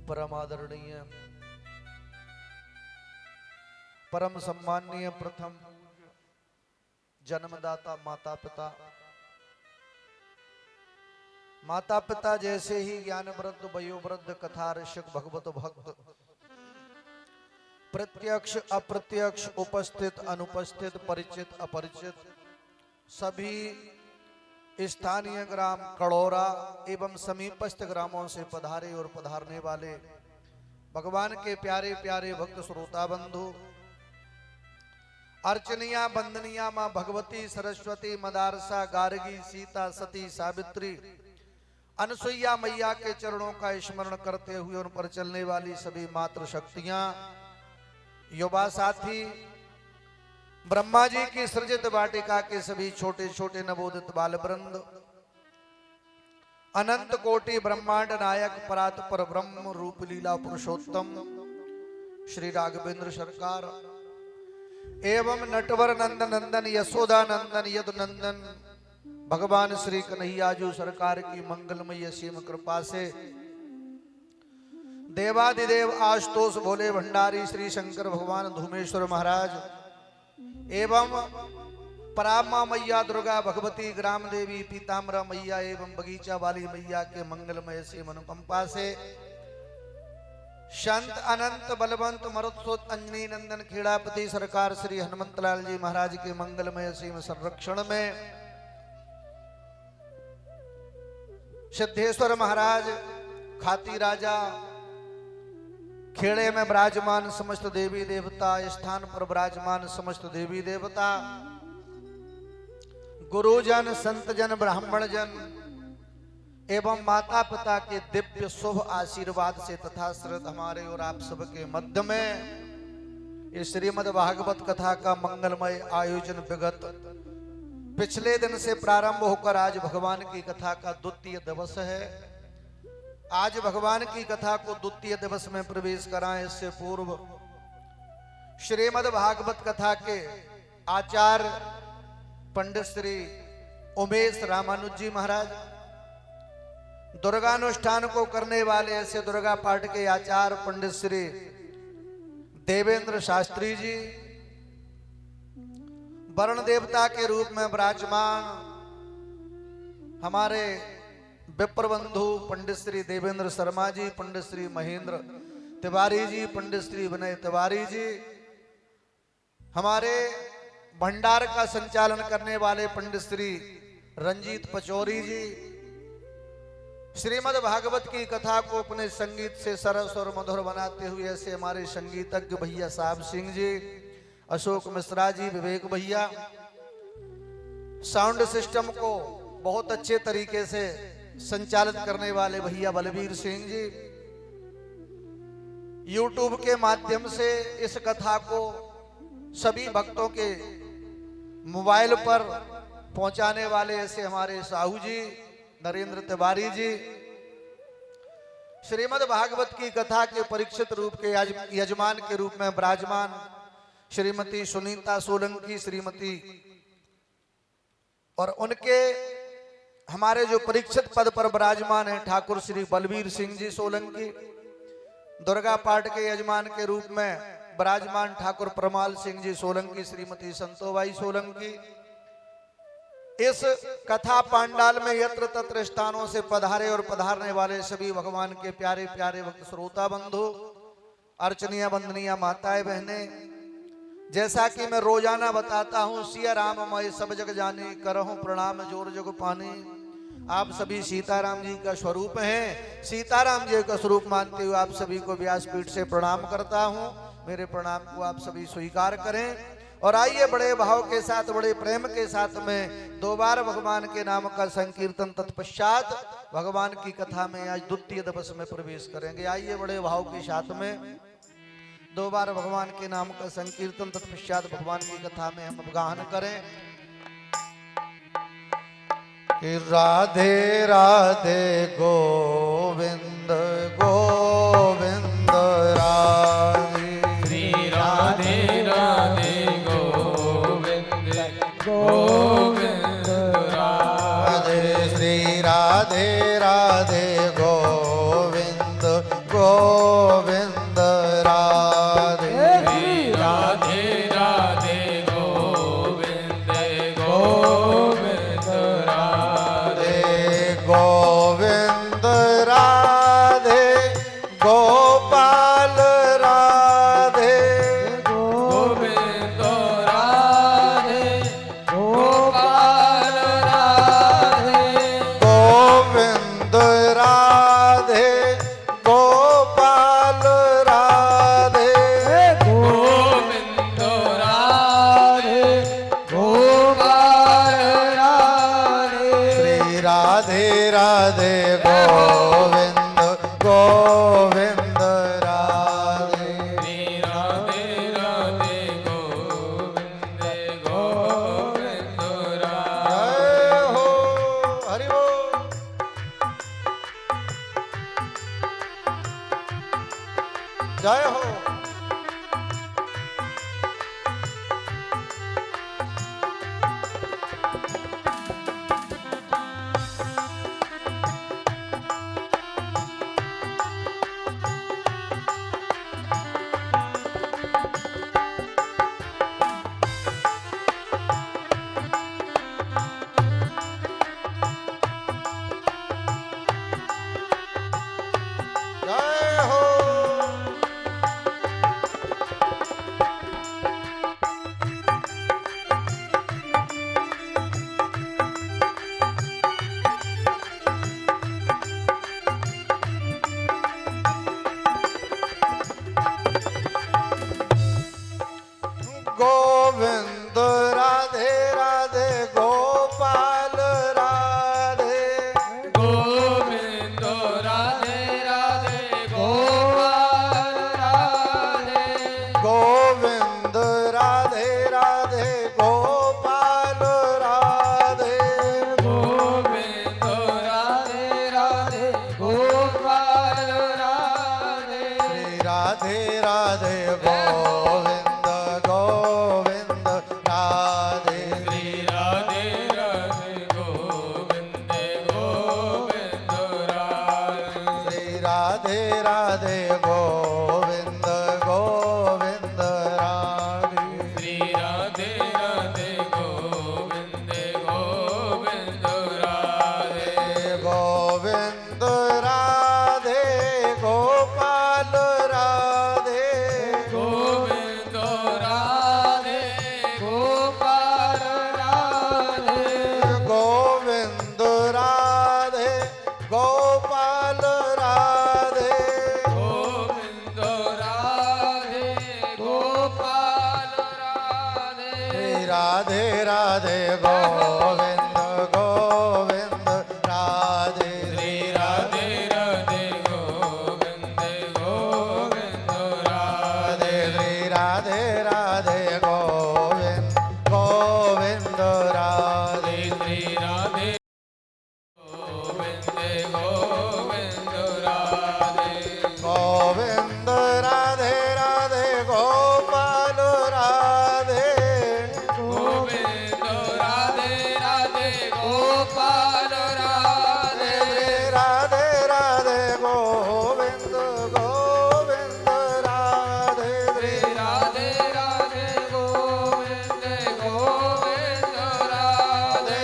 परम आदरणीय परम सम्माननीय प्रथम जन्मदाता माता पिता, माता पिता जैसे ही ज्ञान वृद्ध वयोवृद्ध कथा ऋषिक भगवत भक्त, प्रत्यक्ष अप्रत्यक्ष उपस्थित अनुपस्थित परिचित अपरिचित सभी स्थानीय ग्राम कड़ौरा एवं समीपस्थ ग्रामों से पधारे और पधारने वाले भगवान के प्यारे प्यारे भक्त श्रोता बंधु, अर्चनिया बंदनिया मां भगवती सरस्वती मदारसा गार्गी सीता सती सावित्री अनसुईया मैया के चरणों का स्मरण करते हुए उन पर चलने वाली सभी मातृ शक्तियां, युवा साथी, ब्रह्मा जी की सृजित वाटिका के सभी छोटे छोटे नवोदित बाल वृंद, अनंत कोटि ब्रह्मांड नायक परात्पर ब्रह्म रूप लीला पुरुषोत्तम श्री राघवेंद्र सरकार एवं नटवर नंदन नंदन यशोदा नंदन यदु नंदन भगवान श्री कन्हैयाजू सरकार की मंगलमय असीम कृपा से देवादिदेव आशुतोष भोले भंडारी श्री शंकर भगवान धूमेश्वर महाराज एवं परामा मैया दुर्गा भगवती ग्राम देवी पीताम्बरा मैया एवं बगीचा वाली मैया के मंगलमय से अनुकंपा से संत अनंत बलवंत मरुत्सोत अंजनी नंदन खेड़ापति सरकार श्री हनुमंतलाल जी महाराज के मंगलमय सीम संरक्षण में सिद्धेश्वर महाराज खाती राजा खेड़े में विराजमान समस्त देवी देवता, स्थान पर विराजमान समस्त देवी देवता, गुरुजन संतजन ब्राह्मण जन एवं माता पिता के दिव्य शुभ आशीर्वाद से तथा श्रद्धा हमारे और आप सबके मध्य में इस श्रीमद् भागवत कथा का मंगलमय आयोजन विगत पिछले दिन से प्रारंभ होकर आज भगवान की कथा का द्वितीय दिवस है। आज भगवान की कथा को द्वितीय दिवस में प्रवेश कराएं, इससे पूर्व श्रीमद् भागवत कथा के आचार्य पंडित श्री उमेश रामानुज जी महाराज, दुर्गानुष्ठान को करने वाले ऐसे दुर्गा पाठ के आचार्य पंडित श्री देवेंद्र शास्त्री जी, वरुण देवता के रूप में विराजमान हमारे विप्र बंधु पंडित श्री देवेंद्र शर्मा जी, पंडित श्री महेंद्र तिवारी जी, पंडित श्री विनय तिवारी जी, हमारे भंडार का संचालन करने वाले पंडित श्री रंजीत पचौरी जी, श्रीमद् भागवत की कथा को अपने संगीत से सरस और मधुर बनाते हुए ऐसे हमारे संगीतज्ञ भैया साहब सिंह जी, अशोक मिश्रा जी, विवेक भैया, साउंड सिस्टम को बहुत अच्छे तरीके से संचालित करने वाले भैया बलबीर सिंह जी, यूट्यूब के माध्यम से इस कथा को सभी भक्तों के मोबाइल पर पहुंचाने वाले ऐसे हमारे साहू जी, नरेंद्र तिवारी जी, श्रीमद् भागवत की कथा के परीक्षित रूप के यजमान के रूप में विराजमान श्रीमती सुनीता सोलंकी, श्रीमती और उनके हमारे जो परीक्षित पद पर विराजमान है ठाकुर श्री बलबीर सिंह जी सोलंकी, दुर्गा पाठ के यजमान के रूप में विराजमान ठाकुर प्रमाल सिंह जी सोलंकी, श्रीमती संतोबाई सोलंकी, इस कथा पांडाल में यत्र तत्र स्थानों से पधारे और पधारने वाले सभी भगवान के प्यारे प्यारे भक्त श्रोता बंधु, अर्चनिया बंदनिया माताएं बहनें, जैसा कि मैं रोजाना बताता हूं, सिया राम मैं सब जग जाने, करहूं प्रणाम जोर जग पाने। आप सभी सीताराम जी का स्वरूप हैं, सीताराम जी का स्वरूप मानते हुए आप सभी को व्यासपीठ से प्रणाम करता हूं। मेरे प्रणाम को आप सभी स्वीकार करें और आइए बड़े भाव के साथ, बड़े प्रेम के साथ में दो बार भगवान के नाम का संकीर्तन तत्पश्चात भगवान की कथा में आज द्वितीय दिवस में प्रवेश करेंगे। आइए बड़े भाव के साथ में दो बार भगवान के नाम का संकीर्तन तत्पश्चात भगवान की कथा में हम गान करें कि राधे राधे गोविंद गोविंद राधे, श्री राधे राधे गोविंद गोविंद राधे, श्री राधे राधे गोविंद गोविंद राधे गोविंद गोविंद राधे। श्री राधे राधे गोविंद गोविंद राधे। जय हो हरि बोल। जय हो। जय हो। गोविंद राधे राधे गोपाल राधे। गोविंद राधे राधे गोपाल राधे। गोविंद राधे राधे गोपाल राधे। गोविंद राधे राधे गोपाल राधे। श्री राधे राधे गोविंद गोविंद राधे। श्री राधे राधे गोविंद गोविंद राधे। श्री राधे राधे गोविंद गोविंद राधे। श्री राधे राधे गोविंद गोविंद राधे। गोविंद राधे गोपाल राधे। गोविंद राधे गोपाल राधे। गोविंद राधे गोपाल राधे। गोविंद राधे गोपाल राधे। राधे राधे गोविंद गोविंद राधे। श्री राधे राधे गोविंद गोविंद राधे। श्री राधे राधे गोविंद गोविंद राधे। श्री राधे गोविंद गोविंद राधे। गोविंद राधे राधे गोपाल राधे। गोविंद राधे राधे गोपाल राधे। राधे राधे गोविंद गोविंद राधे। श्री राधे राधे गोविंद गोविंद राधे।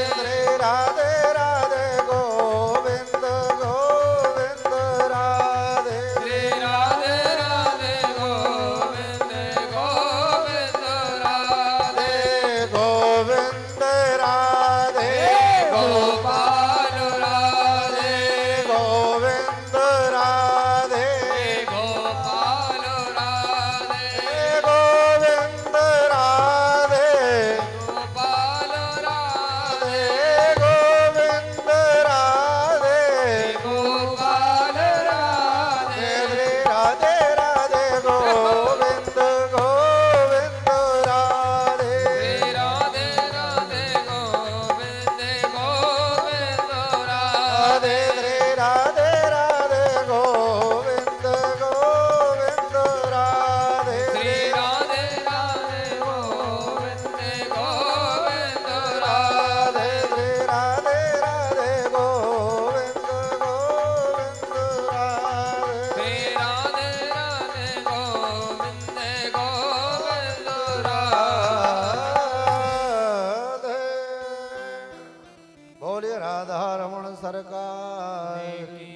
राधे राधे गोविंद गोविंद राधे। श्री राधे राधे गोविंद गोविंद राधे। गोविंद राधे गोपाल राधे। गोविंद राधे। गोपाल राधे। गोविंद राधे। गोपाल राधे। गोविंद राधे। गोपाल राधे। राधे राधे गोविंद गोविंद राधे। श्री राधे राधे गोविंद गोविंद राधे। राधे राधे गोविंद गोविंद राधे। श्री राधे राधे गोविंद गोविंद राधे। राधे राधे गोविंद गोविंद राधे। श्री राधे राधे गोविंद गोविंद राधे। राधे। बोलिए राधा रमण सरकार की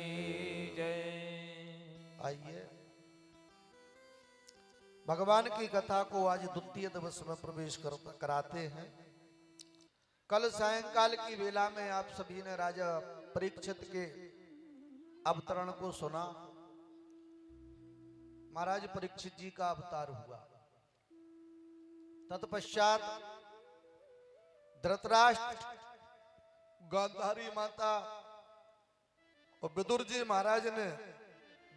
जय। आइए भगवान की कथा को आज द्वितीय दिवस में प्रवेश कराते हैं। कल सायंकाल की वेला में आप सभी ने राजा परीक्षित के अवतरण को सुना। महाराज परीक्षित जी का अवतार हुआ। तत्पश्चात धृतराष्ट्र गांधारी माता और विदुर जी महाराज ने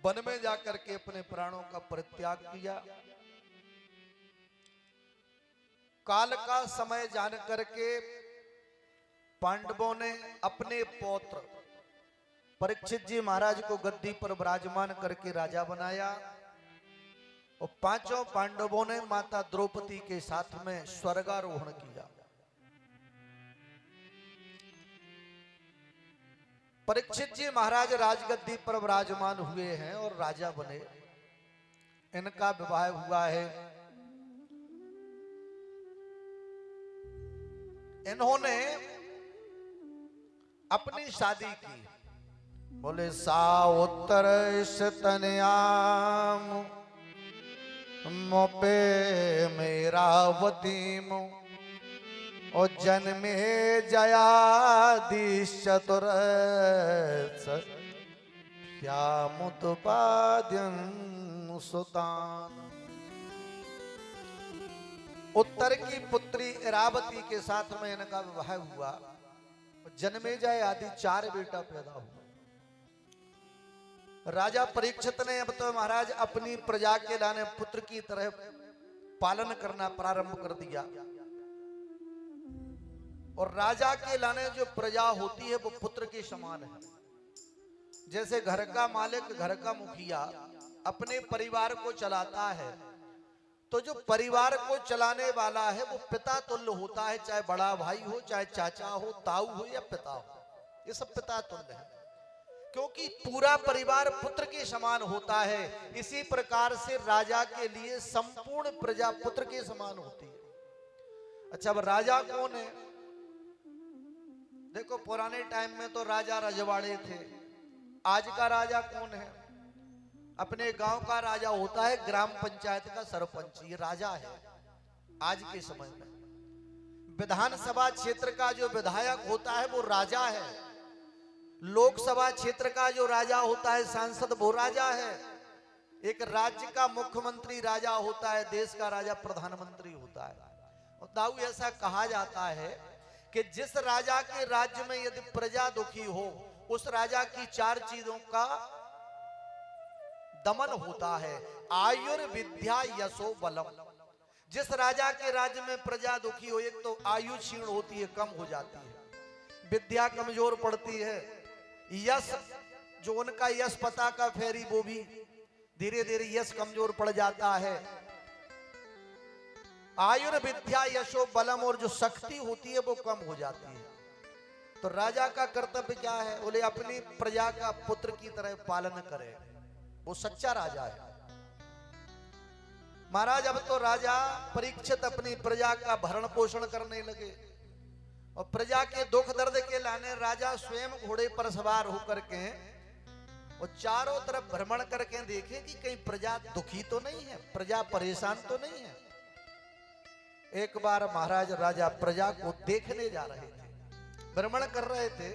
वन में जाकर के अपने प्राणों का परित्याग किया। काल का समय जान करके पांडवों ने अपने पौत्र परीक्षित जी महाराज को गद्दी पर विराजमान करके राजा बनाया और पांचों पांडवों ने माता द्रौपदी के साथ में स्वर्गारोहण किया। परीक्षित जी महाराज राजगद्दी पर विराजमान हुए हैं और राजा बने। इनका विवाह हुआ है। इन्होंने अपनी शादी की। बोले सा उत्तर स्तनयाम मोपे मेरावतीम और जन्मे जयादि चतुर श्यामुत्पाद्यं सुतान। उत्तर की पुत्री इरावती के साथ में इनका विवाह हुआ। जन्मे जय आदि 4 बेटा पैदा हुआ। राजा परीक्षित ने अब तो महाराज अपनी प्रजा के लाने पुत्र की तरह पालन करना प्रारंभ कर दिया। और राजा के लाने जो प्रजा होती है वो पुत्र के समान है। जैसे घर का मालिक, घर का मुखिया अपने परिवार को चलाता है, तो जो परिवार को चलाने वाला है वो पिता तुल्य होता है। चाहे बड़ा भाई हो, चाहे चाचा हो, ताऊ हो या पिता हो, ये सब पिता तुल्य है, क्योंकि पूरा परिवार पुत्र के समान होता है। इसी प्रकार से राजा के लिए संपूर्ण प्रजा पुत्र के समान होती है। अच्छा, अब राजा कौन है? देखो, पुराने टाइम में तो राजा रजवाड़े थे। आज का राजा कौन है? अपने गांव का राजा होता है, ग्राम पंचायत का सरपंच, ये राजा है आज के समय में। विधानसभा क्षेत्र का जो विधायक होता है वो राजा है। लोकसभा क्षेत्र का जो राजा होता है, सांसद, वो राजा है। एक राज्य का मुख्यमंत्री राजा होता है, देश का राजा प्रधानमंत्री होता है। और दाऊ ऐसा कहा जाता है कि जिस राजा के राज्य में यदि प्रजा दुखी हो, उस राजा की 4 चीजों का दमन होता है। आयुर्विद्या यशो बलम। जिस राजा के राज्य में प्रजा दुखी हो, एक तो आयु क्षीण होती है, कम हो जाती है, विद्या कमजोर पड़ती है, यश जो उनका यश पता का फेरी वो भी धीरे धीरे यश कमजोर पड़ जाता है। आयुर्विद्या यशो बलम, और जो शक्ति होती है वो कम हो जाती है। तो राजा का कर्तव्य क्या है? बोले अपनी प्रजा का पुत्र की तरह पालन करे, वो सच्चा राजा है। महाराज अब तो राजा परीक्षित अपनी प्रजा का भरण पोषण करने लगे और प्रजा के दुख दर्द के लाने राजा स्वयं घोड़े पर सवार होकर के और चारों तरफ भ्रमण करके देखे कि कहीं प्रजा दुखी तो नहीं है, प्रजा परेशान तो नहीं है। एक बार महाराज राजा प्रजा को देखने जा रहे थे, भ्रमण कर रहे थे,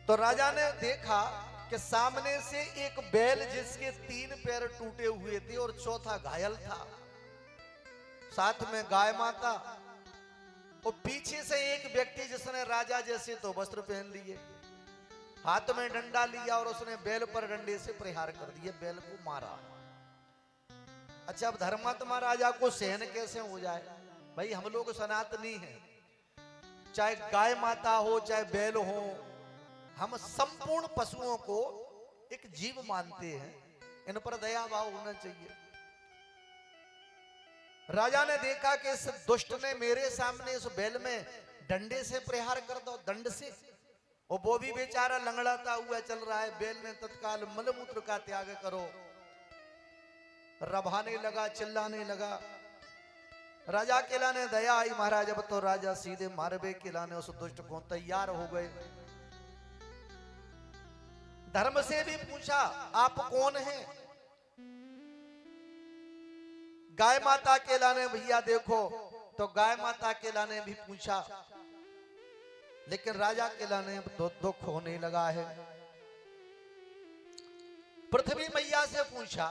तो राजा ने देखा कि सामने से एक बैल जिसके 3 पैर टूटे हुए थे और चौथा घायल था, साथ में गाय माता, और पीछे से एक व्यक्ति जिसने राजा जैसे तो वस्त्र पहन लिए, हाथ में डंडा लिया और उसने बैल पर डंडे से प्रहार कर दिया, बैल को मारा। अच्छा, अब धर्मात्मा राजा को सहन कैसे हो जाए? भाई हम लोग सनातनी हैं, चाहे गाय माता हो चाहे बैल हो, हम संपूर्ण पशुओं को एक जीव मानते हैं, इन पर दया भाव होना चाहिए। राजा ने देखा कि इस दुष्ट ने मेरे सामने इस बैल में डंडे से प्रहार कर दो, दंड से, और वो भी बेचारा लंगड़ाता हुआ चल रहा है। बैल ने तत्काल मलमूत्र का त्याग करो, रभाने लगा, चिल्लाने लगा। राजा के लाने दया आई। महाराज अब तो राजा सीधे मारबे के लाने उस दुष्ट को तैयार हो गए। धर्म से भी पूछा, आप कौन हैं? गाय माता के लाने भैया देखो, तो गाय माता के लाने भी पूछा, लेकिन राजा के लाने तो दुख होने लगा है। पृथ्वी मैया से पूछा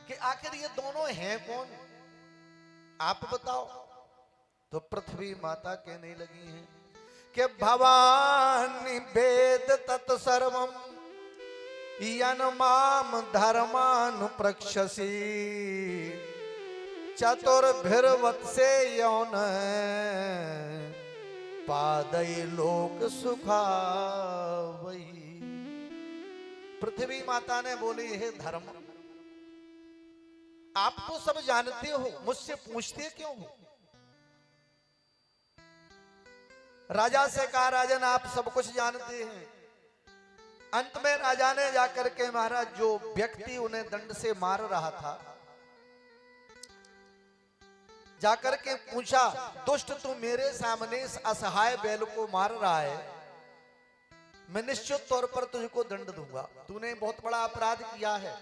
कि आखिर ये दोनों हैं कौन, आप बताओ। तो पृथ्वी माता कहने लगी हैं कि भवानी वेद तत्सर्वम यन्माम धर्मानुप्रक्षसि चतुर्भिर्वत्से यौन पादई लोक सुखावई। पृथ्वी माता ने बोली, हे धर्म, आप तो सब जानते हो, मुझसे पूछते क्यों हो? राजा से कहा, राजन आप सब कुछ जानते हैं। अंत में राजा ने जाकर के महाराज जो व्यक्ति उन्हें दंड से मार रहा था, जाकर के पूछा, दुष्ट तू मेरे सामने इस असहाय बैल को मार रहा है, मैं निश्चित तौर पर तुझको दंड दूंगा, तूने बहुत बड़ा अपराध किया है।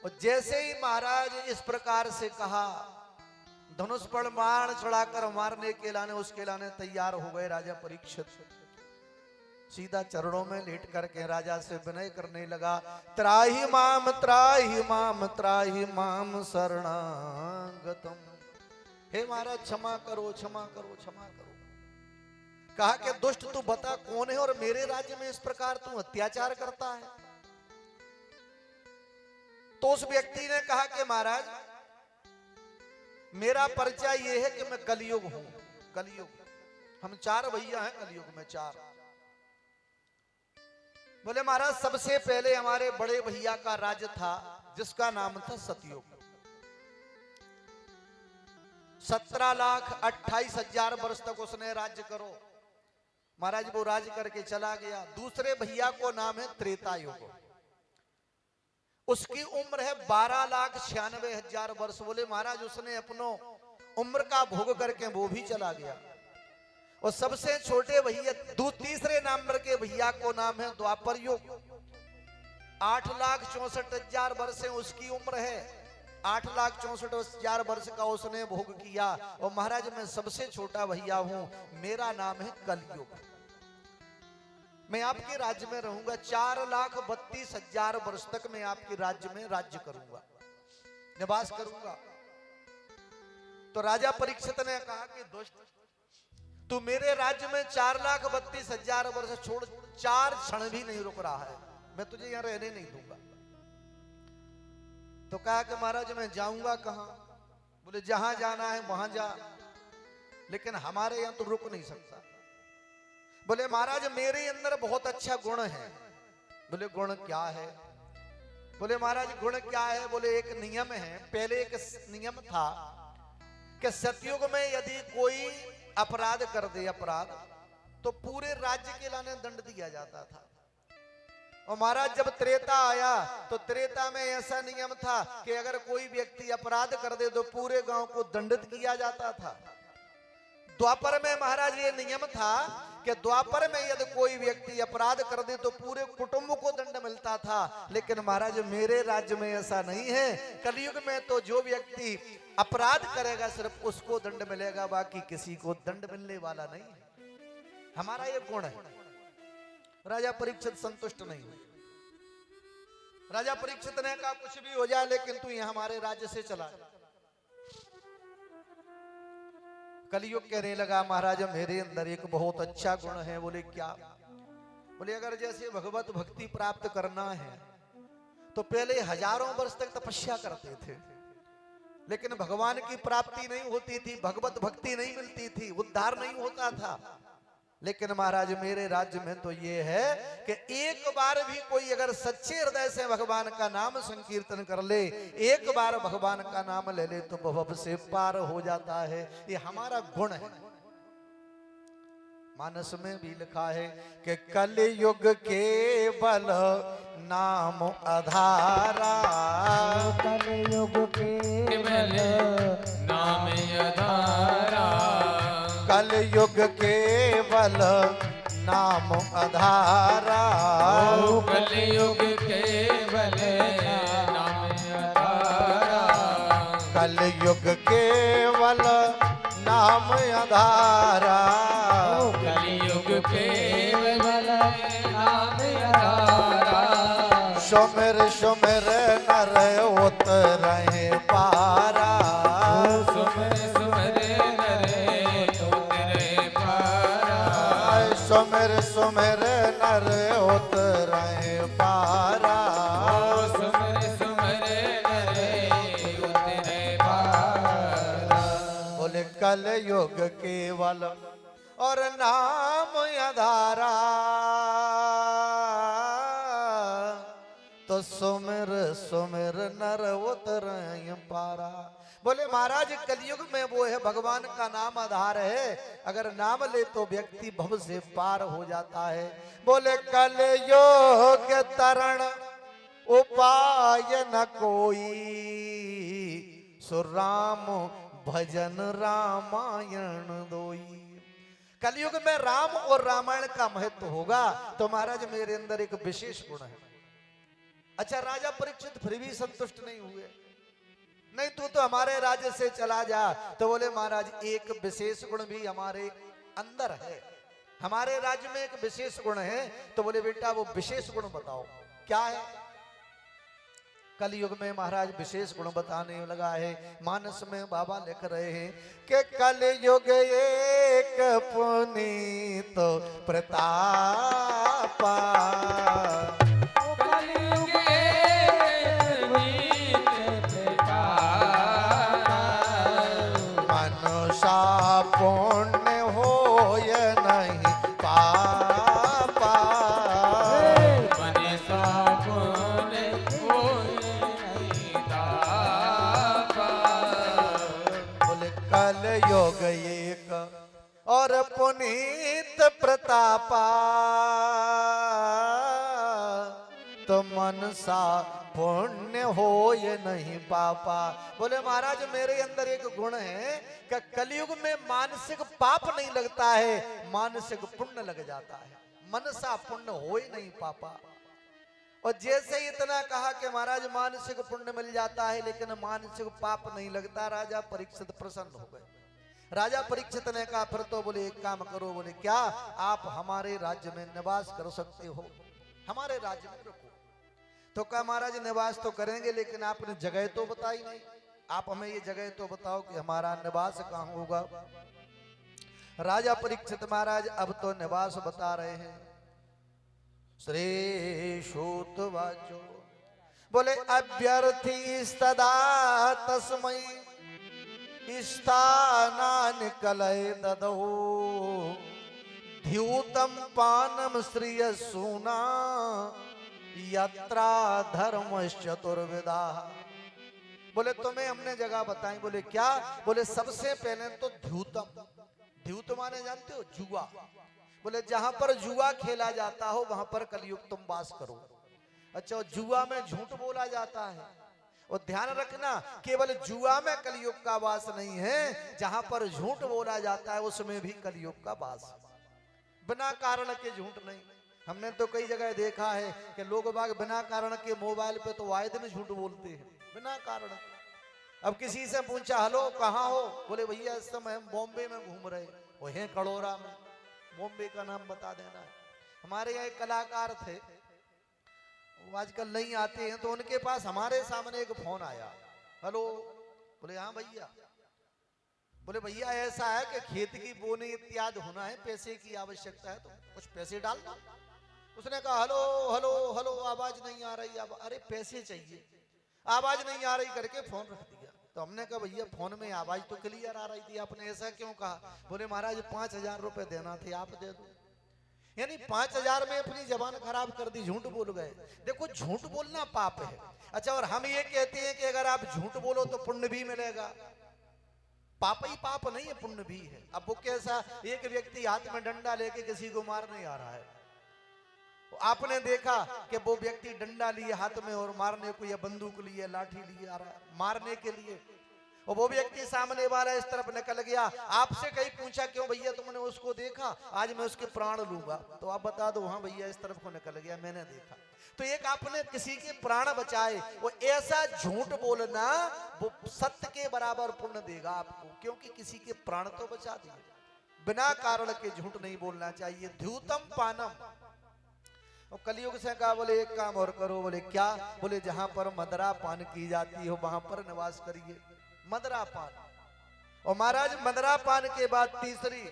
और जैसे ही महाराज इस प्रकार से कहा, धनुष पर बाण चढ़ाकर मारने के लाने उसके लाने तैयार हो गए राजा परीक्षित। सीधा चरणों में लेट करके राजा से विनय करने लगा, त्राहि माम त्राहि माम त्राहि माम शरणागतम। हे महाराज क्षमा करो क्षमा करो क्षमा करो। कहा कि दुष्ट तू बता कौन है और मेरे राज्य में इस प्रकार तू अत्याचार करता है? तो उस व्यक्ति ने कहा कि महाराज मेरा परिचय यह है कि मैं कलयुग हूं। कलयुग, हम 4 भैया हैं कलयुग में, 4। बोले महाराज सबसे पहले हमारे बड़े भैया का राज्य था जिसका नाम था सतयुग। 17,28,000 वर्ष तक उसने राज्य करो। महाराज वो राज्य करके चला गया। दूसरे भैया को नाम है त्रेता युग, उसकी उम्र है 12,96,000 वर्ष। बोले महाराज उसने अपनो उम्र का भोग करके वो भी चला गया। और सबसे छोटे भैया तीसरे नंबर के भैया को नाम है द्वापर युग, 8,64,000 वर्ष है उसकी उम्र है। 8,64,000 वर्ष का उसने भोग किया। और महाराज मैं सबसे छोटा भैया हूं, मेरा नाम है कलयुग। मैं आपके राज्य में रहूंगा, 4,32,000 वर्ष तक मैं आपके राज्य में राज्य करूंगा, निवास करूंगा। तो राजा परीक्षित ने कहा कि दुष्ट तू मेरे राज्य में 4,32,000 वर्ष छोड़ 4 क्षण भी नहीं रुक रहा है, मैं तुझे यहां रहने नहीं दूंगा। तो कहा कि महाराज मैं जाऊंगा कहां? बोले जहां जाना है वहां जा, लेकिन हमारे यहां तो रुक नहीं सकता। बोले महाराज मेरे अंदर बहुत अच्छा गुण है। बोले गुण क्या है? बोले महाराज गुण क्या है? बोले एक नियम है, पहले एक नियम था कि सतयुग में यदि कोई अपराध कर दे अपराध, तो पूरे राज्य के लाने दंड दिया जाता था। और महाराज जब त्रेता आया तो त्रेता में ऐसा नियम था कि अगर कोई व्यक्ति अपराध कर दे तो पूरे गांव को दंडित किया जाता था। द्वापर में महाराज ये नियम था कि द्वापर में यदि कोई व्यक्ति अपराध कर दे तो पूरे कुटुंब को दंड मिलता था। लेकिन महाराज मेरे राज्य में ऐसा नहीं है। कलयुग में तो जो व्यक्ति अपराध करेगा सिर्फ उसको दंड मिलेगा, बाकी किसी को दंड मिलने वाला नहीं है। हमारा ये गुण है। राजा परीक्षित संतुष्ट नहीं हुए। राजा परीक्षित ने कहा कुछ भी हो जाए लेकिन तू यहां हमारे राज्य से चला जा। कलयुग कहने लगा महाराज मेरे अंदर एक बहुत अच्छा गुण है। बोले क्या? बोले अगर जैसे भगवत भक्ति प्राप्त करना है तो पहले हजारों वर्ष तक तपस्या करते थे, लेकिन भगवान की प्राप्ति नहीं होती थी, भगवत भक्ति नहीं मिलती थी, उद्धार नहीं होता था। लेकिन महाराज मेरे राज्य में तो ये है कि एक बार भी कोई अगर सच्चे हृदय से भगवान का नाम संकीर्तन कर ले, एक बार भगवान का नाम ले ले तो भव से पार हो जाता है। ये हमारा गुण है। मानस में भी लिखा है कि कलयुग केवल नाम आधारा, कलयुग केवल नाम आधारा, कलयुग केवल नाम आधारा, कलयुग केवल नाम आधारा, कलयुग केवल नाम आधारा, कलयुग केवल नाम आधारा, सुमिर सुमिर नर उतरहि पारा, सुमिर सुमिर नरे उतरे पारा, सुमिर सुमिर नर उतरे पारा। ओ सुमर सुमर नरे उतरे पारा। बोले कल युग केवल और नाम आधारा, तो सुमिर सुमिर नर उतरे पारा। बोले महाराज कलयुग में वो है भगवान का नाम आधार है, अगर नाम ले तो व्यक्ति भव से पार हो जाता है। बोले कलयुग तरण उपाय न कोई, सो राम भजन रामायण दोई। कलयुग में राम और रामायण का महत्व होगा तो महाराज मेरे अंदर एक विशेष गुण है। अच्छा राजा परीक्षित फिर भी संतुष्ट नहीं हुए। नहीं तू तो हमारे राज्य से चला जा। तो बोले महाराज एक विशेष गुण भी हमारे अंदर है, हमारे राज्य में एक विशेष गुण है। तो बोले बेटा वो विशेष गुण बताओ क्या है। कलयुग में महाराज विशेष गुण बताने लगा है। मानस में बाबा लिख रहे हैं कि कलयुग एक पुनीत प्रतापा, कलयुग एक पुनीत प्रतापा। मनुष्य पुण्य होय नहीं पापा, मनुष्य पुण्य होय नहीं पापा। बोले कलयुग एक और पुनीत प्रतापा, तो मनसा पुण्य होय नहीं पापा। बोले महाराज मेरे अंदर एक गुण है कि कलयुग में मानसिक पाप नहीं लगता है, मानसिक पुण्य लग जाता है। मनसा पुण्य होय नहीं पापा। और जैसे ही इतना कहा कि महाराज मानसिक पुण्य मिल जाता है लेकिन मानसिक पाप नहीं लगता, राजा परीक्षित प्रसन्न हो गए। राजा परीक्षित ने कहा फिर तो बोले एक काम करो। बोले क्या? आप हमारे राज्य में निवास कर सकते हो, हमारे राज्य में रुको। तो कहा महाराज निवास तो करेंगे लेकिन आपने जगह तो बताई नहीं, आप हमें ये जगह तो बताओ कि हमारा निवास कहाँ होगा। राजा परीक्षित महाराज अब तो निवास बता रहे हैं। श्री सूत वाचो बोले अभ्यर्थी सदा तस्मै स्थानानि कलय ददौ, द्यूतम पानम श्रिय सूना यात्रा धर्म चतुर्विदा। बोले तुम्हें हमने जगह बताई। बोले क्या? बोले सबसे पहले तो द्यूतम, द्यूत माने जानते हो जुआ। बोले जहां पर जुआ खेला जाता हो वहां पर कलयुग तुम वास करो। अच्छा जुआ में झूठ बोला जाता है, और ध्यान रखना केवल जुआ में कलयुग का वास नहीं है, जहां पर झूठ बोला जाता है उसमें भी कलयुग का वास। बिना कारण के झूठ नहीं। हमने तो कई जगह देखा है कि लोग बाग बिना कारण के मोबाइल पे तो आए दिन झूठ बोलते हैं बिना कारण। अब किसी से पूछा हेलो कहाँ हो? बोले भैया इस समय हम बॉम्बे में घूम रहे, वो हैं कड़ोरा में। बॉम्बे का नाम बता देना। हमारे यहाँ एक कलाकार थे, वो आजकल नहीं आते हैं, तो उनके पास हमारे सामने एक फोन आया। हेलो, बोले हाँ भैया। बोले भैया ऐसा है कि खेत की बोनी इत्यादि होना है, पैसे की आवश्यकता है, तो कुछ पैसे डाल दो। उसने कहा हेलो हेलो हेलो, आवाज नहीं आ रही। अरे पैसे चाहिए, आवाज नहीं आ रही करके फोन रख दिया। तो हमने कहा भैया फोन में आवाज तो क्लियर आ रही थी, आपने ऐसा क्यों कहा? बोले महाराज 5,000 रुपए देना थे, आप दे दो। यानी 5,000 में अपनी जबान खराब कर दी, झूठ बोल गए। देखो झूठ बोलना पाप है। अच्छा और हम ये कहते हैं कि अगर आप झूठ बोलो तो पुण्य भी मिलेगा। पाप ही पाप नहीं है, पुण्य भी है। अब वो कैसा? एक व्यक्ति हाथ में डंडा लेके किसी को मारने आ रहा है, आपने देखा कि वो व्यक्ति डंडा लिए हाथ में और मारने को, या बंदूक लिए लाठी लिए आ रहा है मारने के लिए, और वो व्यक्ति सामने वाला इस तरफ निकल गया। आपसे कहीं पूछा क्यों भैया तुमने उसको देखा? आज मैं उसके प्राण लूंगा। तो आप बता दो हाँ भैया इस तरफ को निकल गया, मैंने देखा। तो एक आपने किसी के प्राण बचाए, वो ऐसा झूठ बोलना वो सत्य के बराबर पुण्य देगा आपको, क्योंकि किसी के प्राण तो बचा दिए। बिना कारण के झूठ नहीं बोलना चाहिए। द्यूतम पानम। और कलयुग से कहा बोले एक काम और करो। बोले क्या? बोले जहां पर मदरा पान की जाती हो वहां पर निवास करिए। मदरा पान। और महाराज मदरा पान के बाद तीसरी,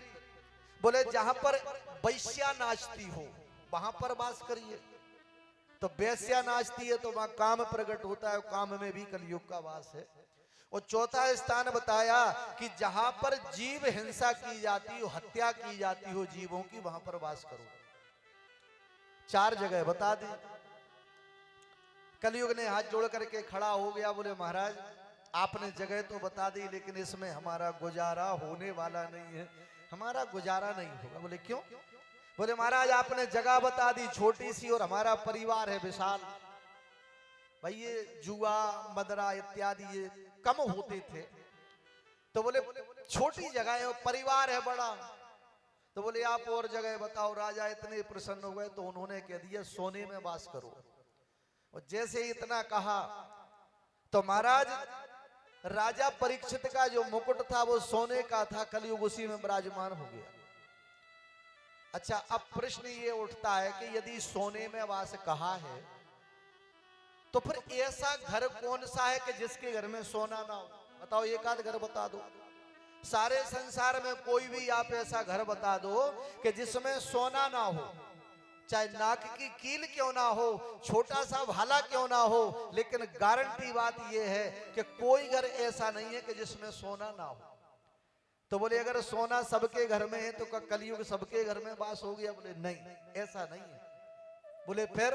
बोले जहां पर वैश्या नाचती हो वहां पर वास करिए। तो वैश्या नाचती है तो वहां काम प्रकट होता है, काम में भी कलयुग का वास है। और चौथा स्थान बताया कि जहां पर जीव हिंसा की जाती हो, हत्या की जाती हो जीवों की, वहां पर वास करो। 4 जगह बता दी। कलयुग ने हाथ जोड़ करके खड़ा हो गया, बोले महाराज आपने जगह तो बता दी लेकिन इसमें हमारा गुजारा होने वाला नहीं है, हमारा गुजारा नहीं होगा। बोले क्यों? बोले महाराज आपने जगह बता दी छोटी सी और हमारा परिवार है विशाल। भाई ये जुआ मदरा इत्यादि ये कम होते थे, तो बोले छोटी जगह है और परिवार है बड़ा। तो बोले आप और जगह बताओ। राजा इतने प्रसन्न हो गए तो उन्होंने कह दिया सोने में वास करो। और जैसे इतना कहा तो महाराज राजा परीक्षित का जो मुकुट था वो सोने का था, कलयुग उसी में विराजमान हो गया। अच्छा अब प्रश्न ये उठता है कि यदि सोने में वास कहा है तो फिर ऐसा घर कौन सा है कि जिसके घर में सोना ना हो? बताओ एक आध घर बता दो। सारे संसार में कोई भी आप ऐसा घर बता दो कि जिसमें सोना ना हो, चाहे नाक की कील क्यों ना हो, छोटा सा भाला क्यों ना हो, लेकिन गारंटी बात यह है कि कोई घर ऐसा नहीं है कि जिसमें सोना ना हो। तो बोले अगर सोना सबके घर में है तो क्या कलयुग सबके घर में वास हो गया? बोले नहीं, ऐसा नहीं है। बोले फिर?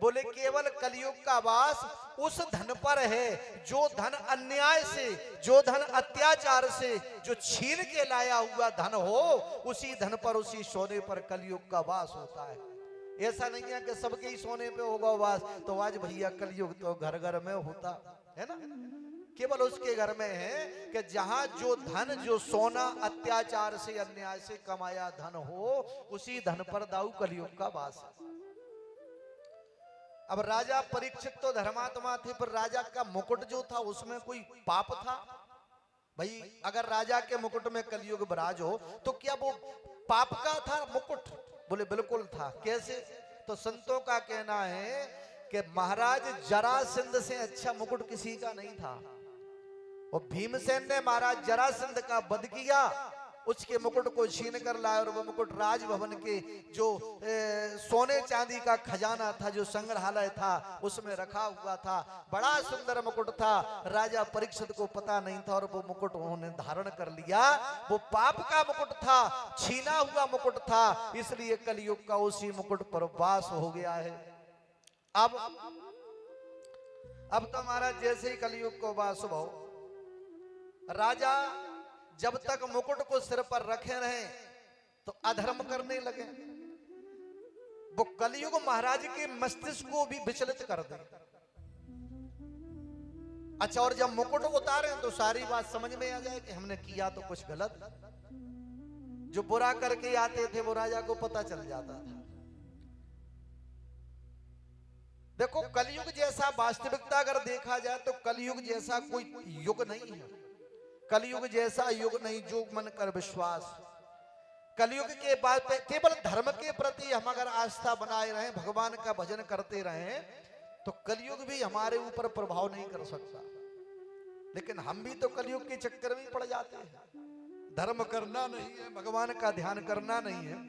बोले केवल कलयुग का वास उस धन पर है जो धन अन्याय से, जो धन अत्याचार से, जो छीन के लाया हुआ धन हो, उसी धन पर, उसी सोने पर कलयुग का वास होता है। ऐसा नहीं है कि सबके ही सोने पे होगा वास। तो आज भैया कलयुग तो घर घर में होता है ना, केवल उसके घर में है कि जहां जो धन, जो सोना अत्याचार से अन्याय से कमाया धन हो, उसी धन पर दाऊ कलयुग का वास है। अब राजा परीक्षित तो धर्मात्मा थे, पर राजा का मुकुट जो था उसमें कोई पाप था? भाई अगर राजा के मुकुट में कलयुग विराज हो तो क्या वो पाप का था मुकुट? बोले बिल्कुल था। कैसे? तो संतों का कहना है कि महाराज जरासंध से अच्छा मुकुट किसी का नहीं था। और भीमसेन ने महाराज जरासंध का वध किया, उसके मुकुट को छीन कर लाया और वो मुकुट राजभवन के जो सोने चांदी का खजाना था, जो संग्रहालय था, उसमें रखा हुआ था। बड़ा सुंदर मुकुट था, राजा परीक्षित को पता नहीं था और वो मुकुट उन्होंने धारण कर लिया। वो पाप का मुकुट था, छीना हुआ मुकुट था, इसलिए कलयुग का उसी मुकुट पर वास हो गया है। अब तो महाराज जैसे ही कलयुग को वास हो, राजा जब तक मुकुट को सिर पर रखे रहे तो अधर्म करने लगे। वो कलयुग महाराज के मस्तिष्क को भी विचलित कर दे। अच्छा और जब मुकुट उतारे तो सारी बात समझ में आ जाए कि हमने किया तो कुछ गलत। जो बुरा करके आते थे वो राजा को पता चल जाता था। देखो कलयुग जैसा वास्तविकता अगर देखा जाए तो कलयुग जैसा कोई युग नहीं है। कलयुग जैसा युग नहीं जो मन कर विश्वास। कलयुग के बाद केवल धर्म के प्रति हम अगर आस्था बनाए रहें, भगवान का भजन करते रहें, तो कलयुग भी हमारे ऊपर प्रभाव नहीं कर सकता। लेकिन हम भी तो कलयुग के चक्कर में पड़ जाते हैं। धर्म करना नहीं है, भगवान का ध्यान करना नहीं है।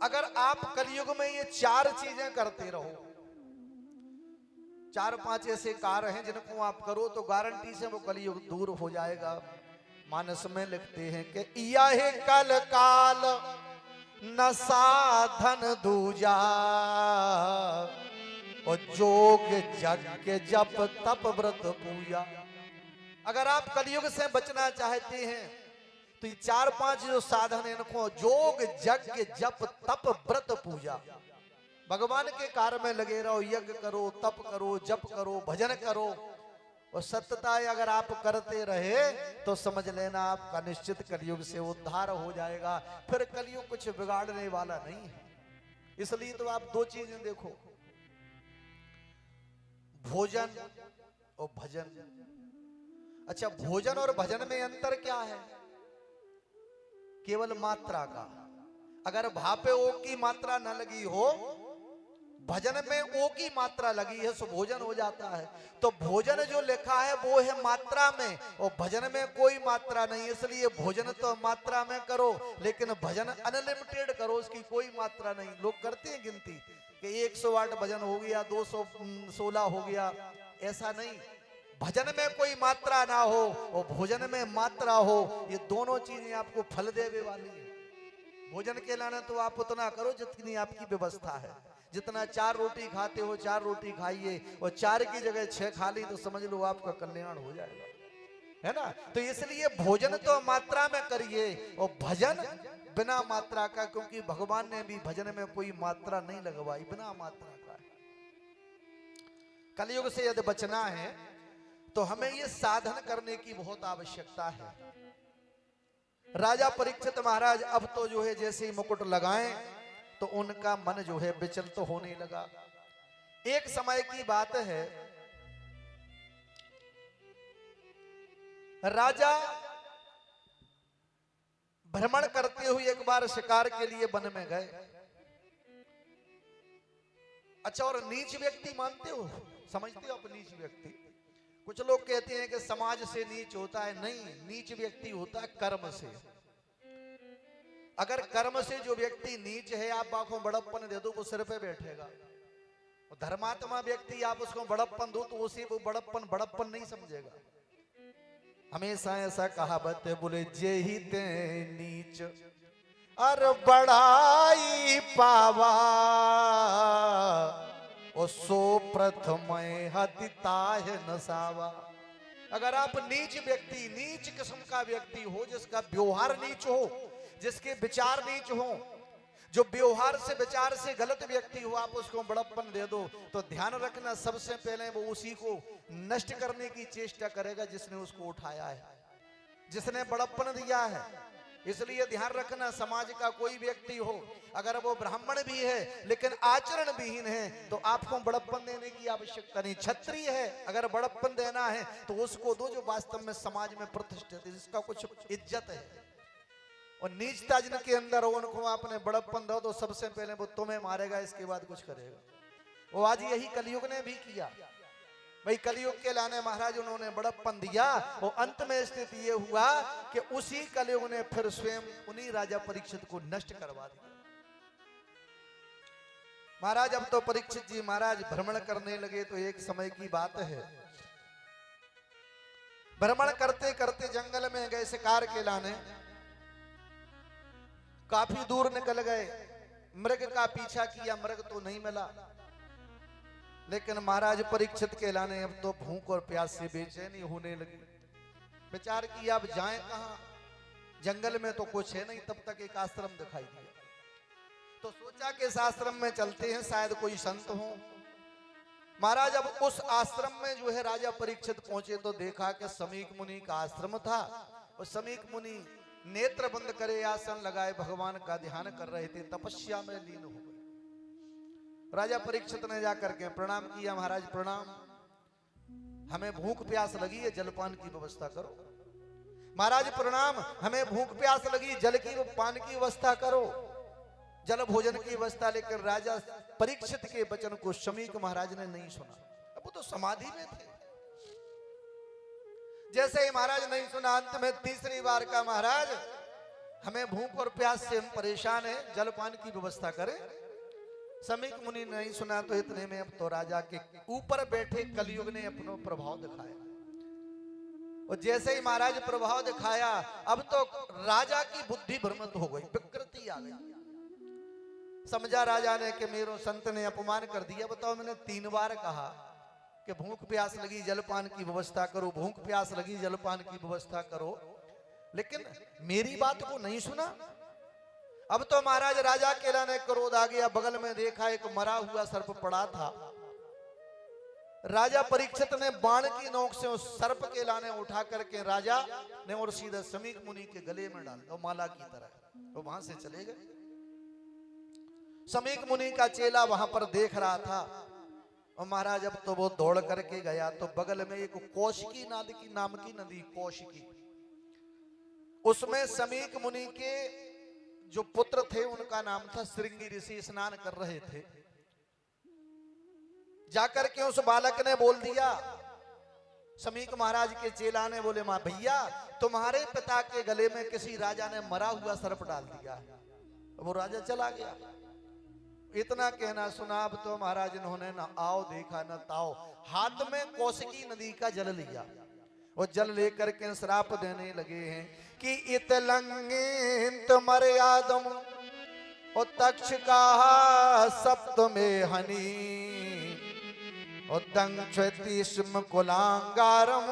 अगर आप कलयुग में ये 4 चीजें करते रहो, 4-5 ऐसे कार्य हैं जिनको आप करो तो गारंटी से वो कलयुग दूर हो जाएगा। मानस में लिखते हैं कि यह कल काल न साधन दूजा, और जोग जग के जप तप व्रत पूजा। अगर आप कलयुग से बचना चाहते हैं तो ये 4-5 जो साधन है इनको जोग जग के जप तप व्रत पूजा, भगवान के कार्य में लगे रहो, यज्ञ करो, तप करो, जप करो, भजन करो। और सत्यता अगर आप करते रहे तो समझ लेना आपका निश्चित कलयुग से उद्धार हो जाएगा। फिर कलयुग कुछ बिगाड़ने वाला नहीं है। इसलिए तो आप 2 चीजें देखो, भोजन और भजन। अच्छा भोजन और भजन में अंतर क्या है? केवल मात्रा का। अगर भापे ओ की मात्रा न लगी हो, भजन में ओ की मात्रा लगी है सो भोजन हो जाता है। तो भोजन जो लिखा है वो है मात्रा में, और भजन में कोई मात्रा नहीं, इसलिए भोजन तो मात्रा में करो लेकिन भजन अनलिमिटेड करो, उसकी कोई मात्रा नहीं। लोग करते हैं गिनती कि 108 भजन हो गया, 216 हो गया, ऐसा नहीं। भजन में कोई मात्रा ना हो और भोजन में मात्रा हो, ये दोनों चीजें आपको फल देवे वाली है। भोजन के लाने तो आप उतना करो जितनी आपकी व्यवस्था है। जितना 4 रोटी खाते हो 4 रोटी खाइए, और 4 की जगह 6 खा ली तो समझ लो आपका कल्याण हो जाएगा, है ना। तो इसलिए भोजन तो मात्रा में करिए और भजन बिना मात्रा का, क्योंकि भगवान ने भी भजन में कोई मात्रा नहीं लगवाई, बिना मात्रा का। कलयुग से यदि बचना है तो हमें ये साधन करने की बहुत आवश्यकता है। राजा परीक्षित महाराज अब तो जो है जैसे ही मुकुट लगाएं तो उनका मन जो है विचलित तो होने लगा। एक समय की बात है, राजा भ्रमण करते हुए एक बार शिकार के लिए वन में गए। अच्छा, और नीच व्यक्ति मानते हो, समझते हो आप नीच व्यक्ति? कुछ लोग कहते हैं कि समाज से नीच होता है, नहीं, नीच व्यक्ति होता है कर्म से। अगर कर्म से जो व्यक्ति नीच है, आप आंखों बड़प्पन दे दो वो सिर पे बैठेगा। धर्मात्मा व्यक्ति आप उसको बड़प्पन दो तो उसे वो बड़प्पन नहीं समझेगा। हमेशा ऐसा कहावत है, बोले जे ही ते नीच अर बड़ाई पावा, और सो प्रथम हतिताय नसावा। अगर आप नीच व्यक्ति, नीच किस्म का व्यक्ति हो, जिसका व्यवहार नीच हो, जिसके विचार नीच हो, जो व्यवहार से विचार से गलत व्यक्ति हो, आप उसको बड़प्पन दे दो तो ध्यान रखना सबसे पहले वो उसी को नष्ट करने की चेष्टा करेगा जिसने उसको उठाया है, जिसने बड़प्पन दिया है। इसलिए ध्यान रखना, समाज का कोई व्यक्ति हो, अगर वो ब्राह्मण भी है लेकिन आचरण विहीन है तो आपको बड़प्पन देने की आवश्यकता नहीं। क्षत्रिय है, अगर बड़प्पन देना है तो उसको दो जो वास्तव में समाज में प्रतिष्ठित है, जिसका कुछ इज्जत है। और नीचता जिनके अंदर हो उनको आपने बड़प्पन दो तो सबसे पहले वो तुम्हें मारेगा, इसके बाद कुछ करेगा। वो आज यही कलयुग ने भी किया भाई। कलयुग के लाने महाराज उन्होंने बड़प्पन दिया और अंत में स्थिति ये हुआ कि उसी कलयुग ने फिर स्वयं उन्हीं राजा परीक्षित को नष्ट करवा दिया। महाराज अब तो परीक्षित जी महाराज भ्रमण करने लगे। तो एक समय की बात है, भ्रमण करते करते जंगल में गए शिकार के लाने। काफी दूर निकल गए, मृग का पीछा किया, मृग तो नहीं मिला। लेकिन महाराज परीक्षित के लाने अब तो भूख और प्यास से बेचैनी होने लगी। विचार किया अब जाएं कहां, जंगल में तो कुछ है नहीं। तब तक एक आश्रम दिखाई दिया, तो सोचा कि इस आश्रम में चलते हैं, शायद कोई संत हो। महाराज अब उस आश्रम में जो है राजा परीक्षित पहुंचे तो देखा कि समीक मुनि का आश्रम था। और समीक मुनि नेत्र बंद करे आसन लगाए भगवान का ध्यान कर रहे थे, तपस्या में लीन हो गए। राजा परीक्षित ने जाकर के प्रणाम किया, महाराज प्रणाम, हमें भूख प्यास लगी है, जलपान की व्यवस्था करो। महाराज प्रणाम, हमें भूख प्यास लगी, जल की पान की व्यवस्था करो, जल भोजन की व्यवस्था। लेकिन राजा परीक्षित के वचन को शमीक महाराज ने नहीं सुना। अब वो तो समाधि में थे। जैसे ही महाराज नहीं सुना, अंत में तीसरी बार का, महाराज हमें भूख और प्यास से हम परेशान हैं, जलपान की व्यवस्था करें। समीक मुनि नहीं सुना तो इतने में अब तो राजा के ऊपर बैठे कलयुग ने अपना प्रभाव दिखाया। और जैसे ही महाराज प्रभाव दिखाया, अब तो राजा की बुद्धि भ्रमित हो गई, विकृति आ गई। समझा राजा ने कि मेरो संत ने अपमान कर दिया। बताओ, मैंने 3 बार कहा कि भूख प्यास लगी जलपान की व्यवस्था करो, भूख प्यास लगी जलपान की व्यवस्था करो, लेकिन मेरी बात को नहीं सुना। अब तो महाराज राजा के लाने क्रोध आ गया। बगल में देखा एक मरा हुआ सर्प पड़ा था। राजा परीक्षित ने बाण की नोक से उस सर्प के लाने उठा करके राजा ने और सीधा समीक मुनि के गले में डाल दो, माला की तरह। वो वहां से चले गए। समीक मुनि का चेला वहां पर देख रहा था। और महाराज अब तो वो दौड़ करके गया तो बगल में एक कौशिकी नाद की नाम की नदी, कौशिकी, उसमें समीक मुनि के जो पुत्र थे उनका नाम था श्रृंगी ऋषि, स्नान कर रहे थे। जाकर के उस बालक ने बोल दिया, समीक महाराज के चेला ने बोले, मां भैया तुम्हारे पिता के गले में किसी राजा ने मरा हुआ सर्प डाल दिया है। वो राजा चला गया। इतना कहना सुना, अब तो महाराज इन्होंने न आओ देखा न ताओ, हाथ में कौशिकी नदी का जल लिया और जल लेकर के श्राप देने लगे हैं कि इत लंगित मर्यादम और तक्ष का सप्त में हनी और दंक्षतिस्म कुलांगारम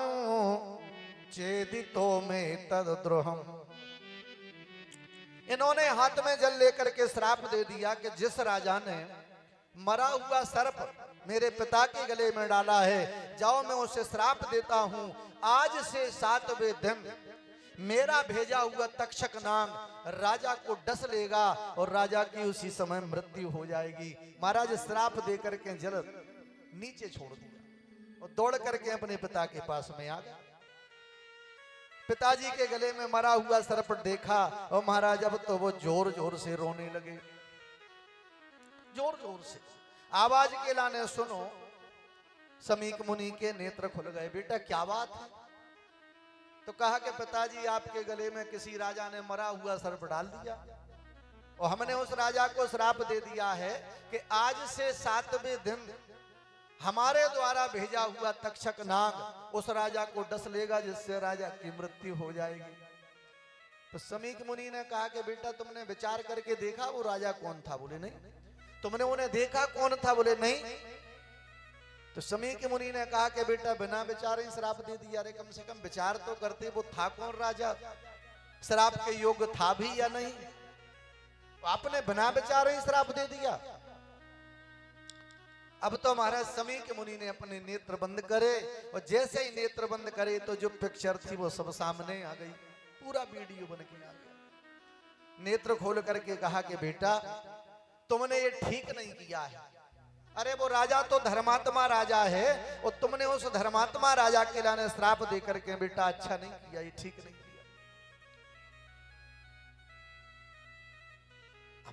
चेदितो में तद्द्रोहम। इन्होंने हाथ में जल लेकर के श्राप दे दिया कि जिस राजा ने मरा हुआ सर्प मेरे पिता के गले में डाला है, जाओ मैं उसे श्राप देता हूं, आज से 7वें दिन मेरा भेजा हुआ तक्षक नाग राजा को डस लेगा और राजा की उसी समय मृत्यु हो जाएगी। महाराज श्राप दे करके जल नीचे छोड़ दिया और दौड़ करके अपने पिता के पास में आ गया। पिताजी के गले में मरा हुआ सर्प देखा और महाराज अब तो वो जोर जोर से रोने लगे, जोर जोर से आवाज के लाने सुनो। समीक मुनि के नेत्र खुल गए, बेटा क्या बात है? तो कहा कि पिताजी आपके गले में किसी राजा ने मरा हुआ सर्प डाल दिया और हमने उस राजा को श्राप दे दिया है कि आज से 7वें दिन हमारे द्वारा भेजा हुआ तक्षक नाग उस राजा को डस लेगा, जिससे राजा की मृत्यु हो जाएगी। तो समीक मुनि ने कहा कि बेटा तुमने विचार करके देखा वो राजा कौन था? बोले नहीं। तुमने उन्हें देखा कौन था? बोले नहीं। तो समीक मुनि ने कहा कि बेटा बिना विचार ही श्राप दे दिया। अरे कम से कम विचार तो करते, वो था कौन राजा, श्राप के योग्य था भी या नहीं? आपने बिना विचार ही श्राप दे दिया। अब तो महाराज समीक मुनि ने अपने नेत्र बंद करे और जैसे ही नेत्र बंद करे तो जो पिक्चर थी वो सब सामने आ गई, पूरा वीडियो बन के आ गया। नेत्र खोल करके कहा कि बेटा तुमने ये ठीक नहीं किया है। अरे वो राजा तो धर्मात्मा राजा है और तुमने उस धर्मात्मा राजा के लाने श्राप दे करके बेटा अच्छा नहीं किया, ये ठीक नहीं किया।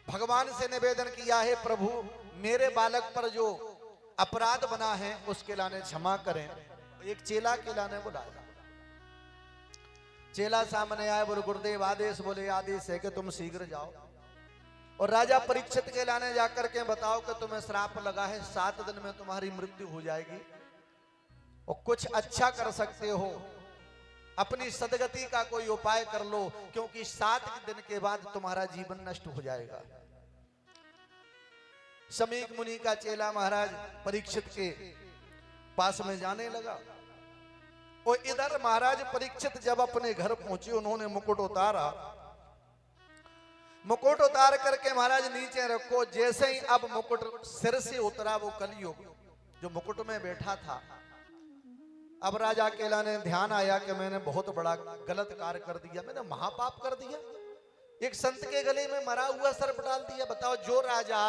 भगवान से निवेदन किया है, प्रभु मेरे बालक पर जो अपराध बना है उसके लाने क्षमा करें। एक चेला के लाने बुलाया, चेला सामने आए, बोले गुरुदेव आदेश। बोले आदेश है कि तुम शीघ्र जाओ और राजा परीक्षित के लाने जाकर के बताओ कि तुम्हें श्राप लगा है, 7 दिन में तुम्हारी मृत्यु हो जाएगी और कुछ अच्छा कर सकते हो, अपनी सदगति का कोई उपाय कर लो, क्योंकि 7 दिन के बाद तुम्हारा जीवन नष्ट हो जाएगा। समीक मुनि का चेला महाराज परीक्षित के पास में जाने लगा और इधर महाराज परीक्षित जब अपने घर पहुंचे, उन्होंने मुकुट उतारा। मुकुट उतार करके महाराज नीचे रखो, जैसे ही अब मुकुट सिर से उतरा, वो कलयुग जो मुकुट में बैठा था। अब राजा केला ने ध्यान आया कि मैंने बहुत बड़ा गलत कार्य कर दिया, मैंने महापाप कर दिया, एक संत के गले में मरा हुआ सर्प डाल दिया। बताओ, जो राजा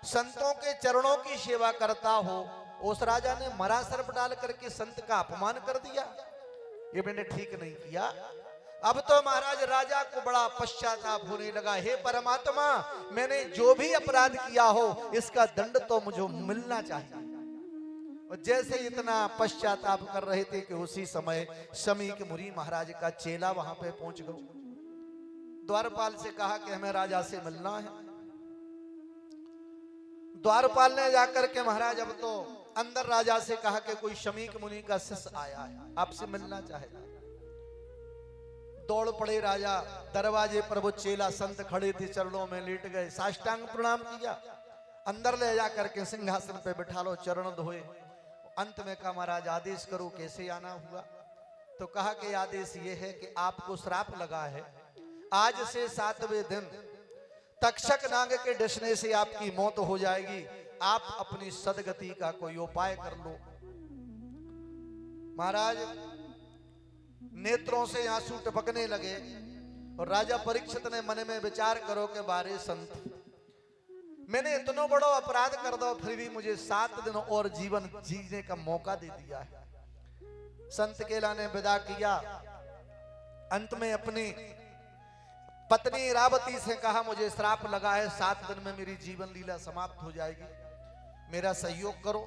संतों के चरणों की सेवा करता हो, उस राजा ने मरा सर्प डाल करके संत का अपमान कर दिया, ये मैंने ठीक नहीं किया। अब तो महाराज राजा को बड़ा पश्चाताप होने लगा, हे परमात्मा मैंने जो भी अपराध किया हो इसका दंड तो मुझे मिलना चाहिए। और जैसे इतना पश्चाताप कर रहे थे कि उसी समय समीक मुनि महाराज का चेला वहां पे पहुंच गया। द्वारपाल से कहा कि हमें राजा से मिलना है। द्वारपाल ने जाकर के महाराज अब तो अंदर राजा से कहा कि कोई समीक मुनि का शिष्य आया है, आपसे मिलना चाहेगा। दौड़ पड़े राजा, दरवाजे पर वो चेला संत खड़े थे, चरणों में लेट गए, साष्टांग प्रणाम किया, अंदर ले जाकर के सिंहासन पे बिठा लो, चरण धोए। अंत में कहा महाराज आदेश करो कैसे आना हुआ? तो कहा कि आदेश ये है कि आपको श्राप लगा है, आज से 7वें दिन तक्षक नाग के डसने से आपकी मौत हो जाएगी, आप अपनी सदगति का कोई उपाय कर लो। महाराज नेत्रों से आंसू टपकने लगे और राजा परीक्षित ने मन में विचार करो कि बारे संत, मैंने इतना बड़ा अपराध कर दो फिर भी मुझे 7 दिन और जीवन जीने का मौका दे दिया है। संत केला ने विदा किया। अंत में अपनी पत्नी इरावती से कहा मुझे श्राप लगा है, 7 दिन में मेरी जीवन लीला समाप्त हो जाएगी, मेरा सहयोग करो।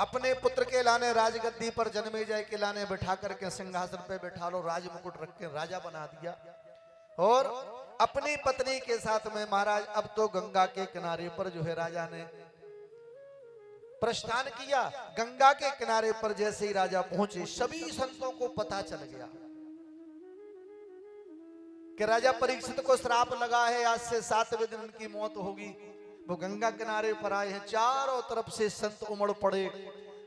अपने पुत्र के लाने राजगद्दी पर जन्मेजय के लाने बिठा करके सिंहासन पे बैठा लो, राज मुकुट रख के राजा बना दिया। और अपनी पत्नी के साथ में महाराज अब तो गंगा के किनारे पर जो है राजा ने प्रस्थान किया। गंगा के किनारे पर जैसे ही राजा पहुंचे, सभी संतों को पता चल गया कि राजा परीक्षित को श्राप लगा है, आज से 7वें दिन उनकी मौत होगी। वो गंगा किनारे पर आए हैं, चारों तरफ से संत उमड़ पड़े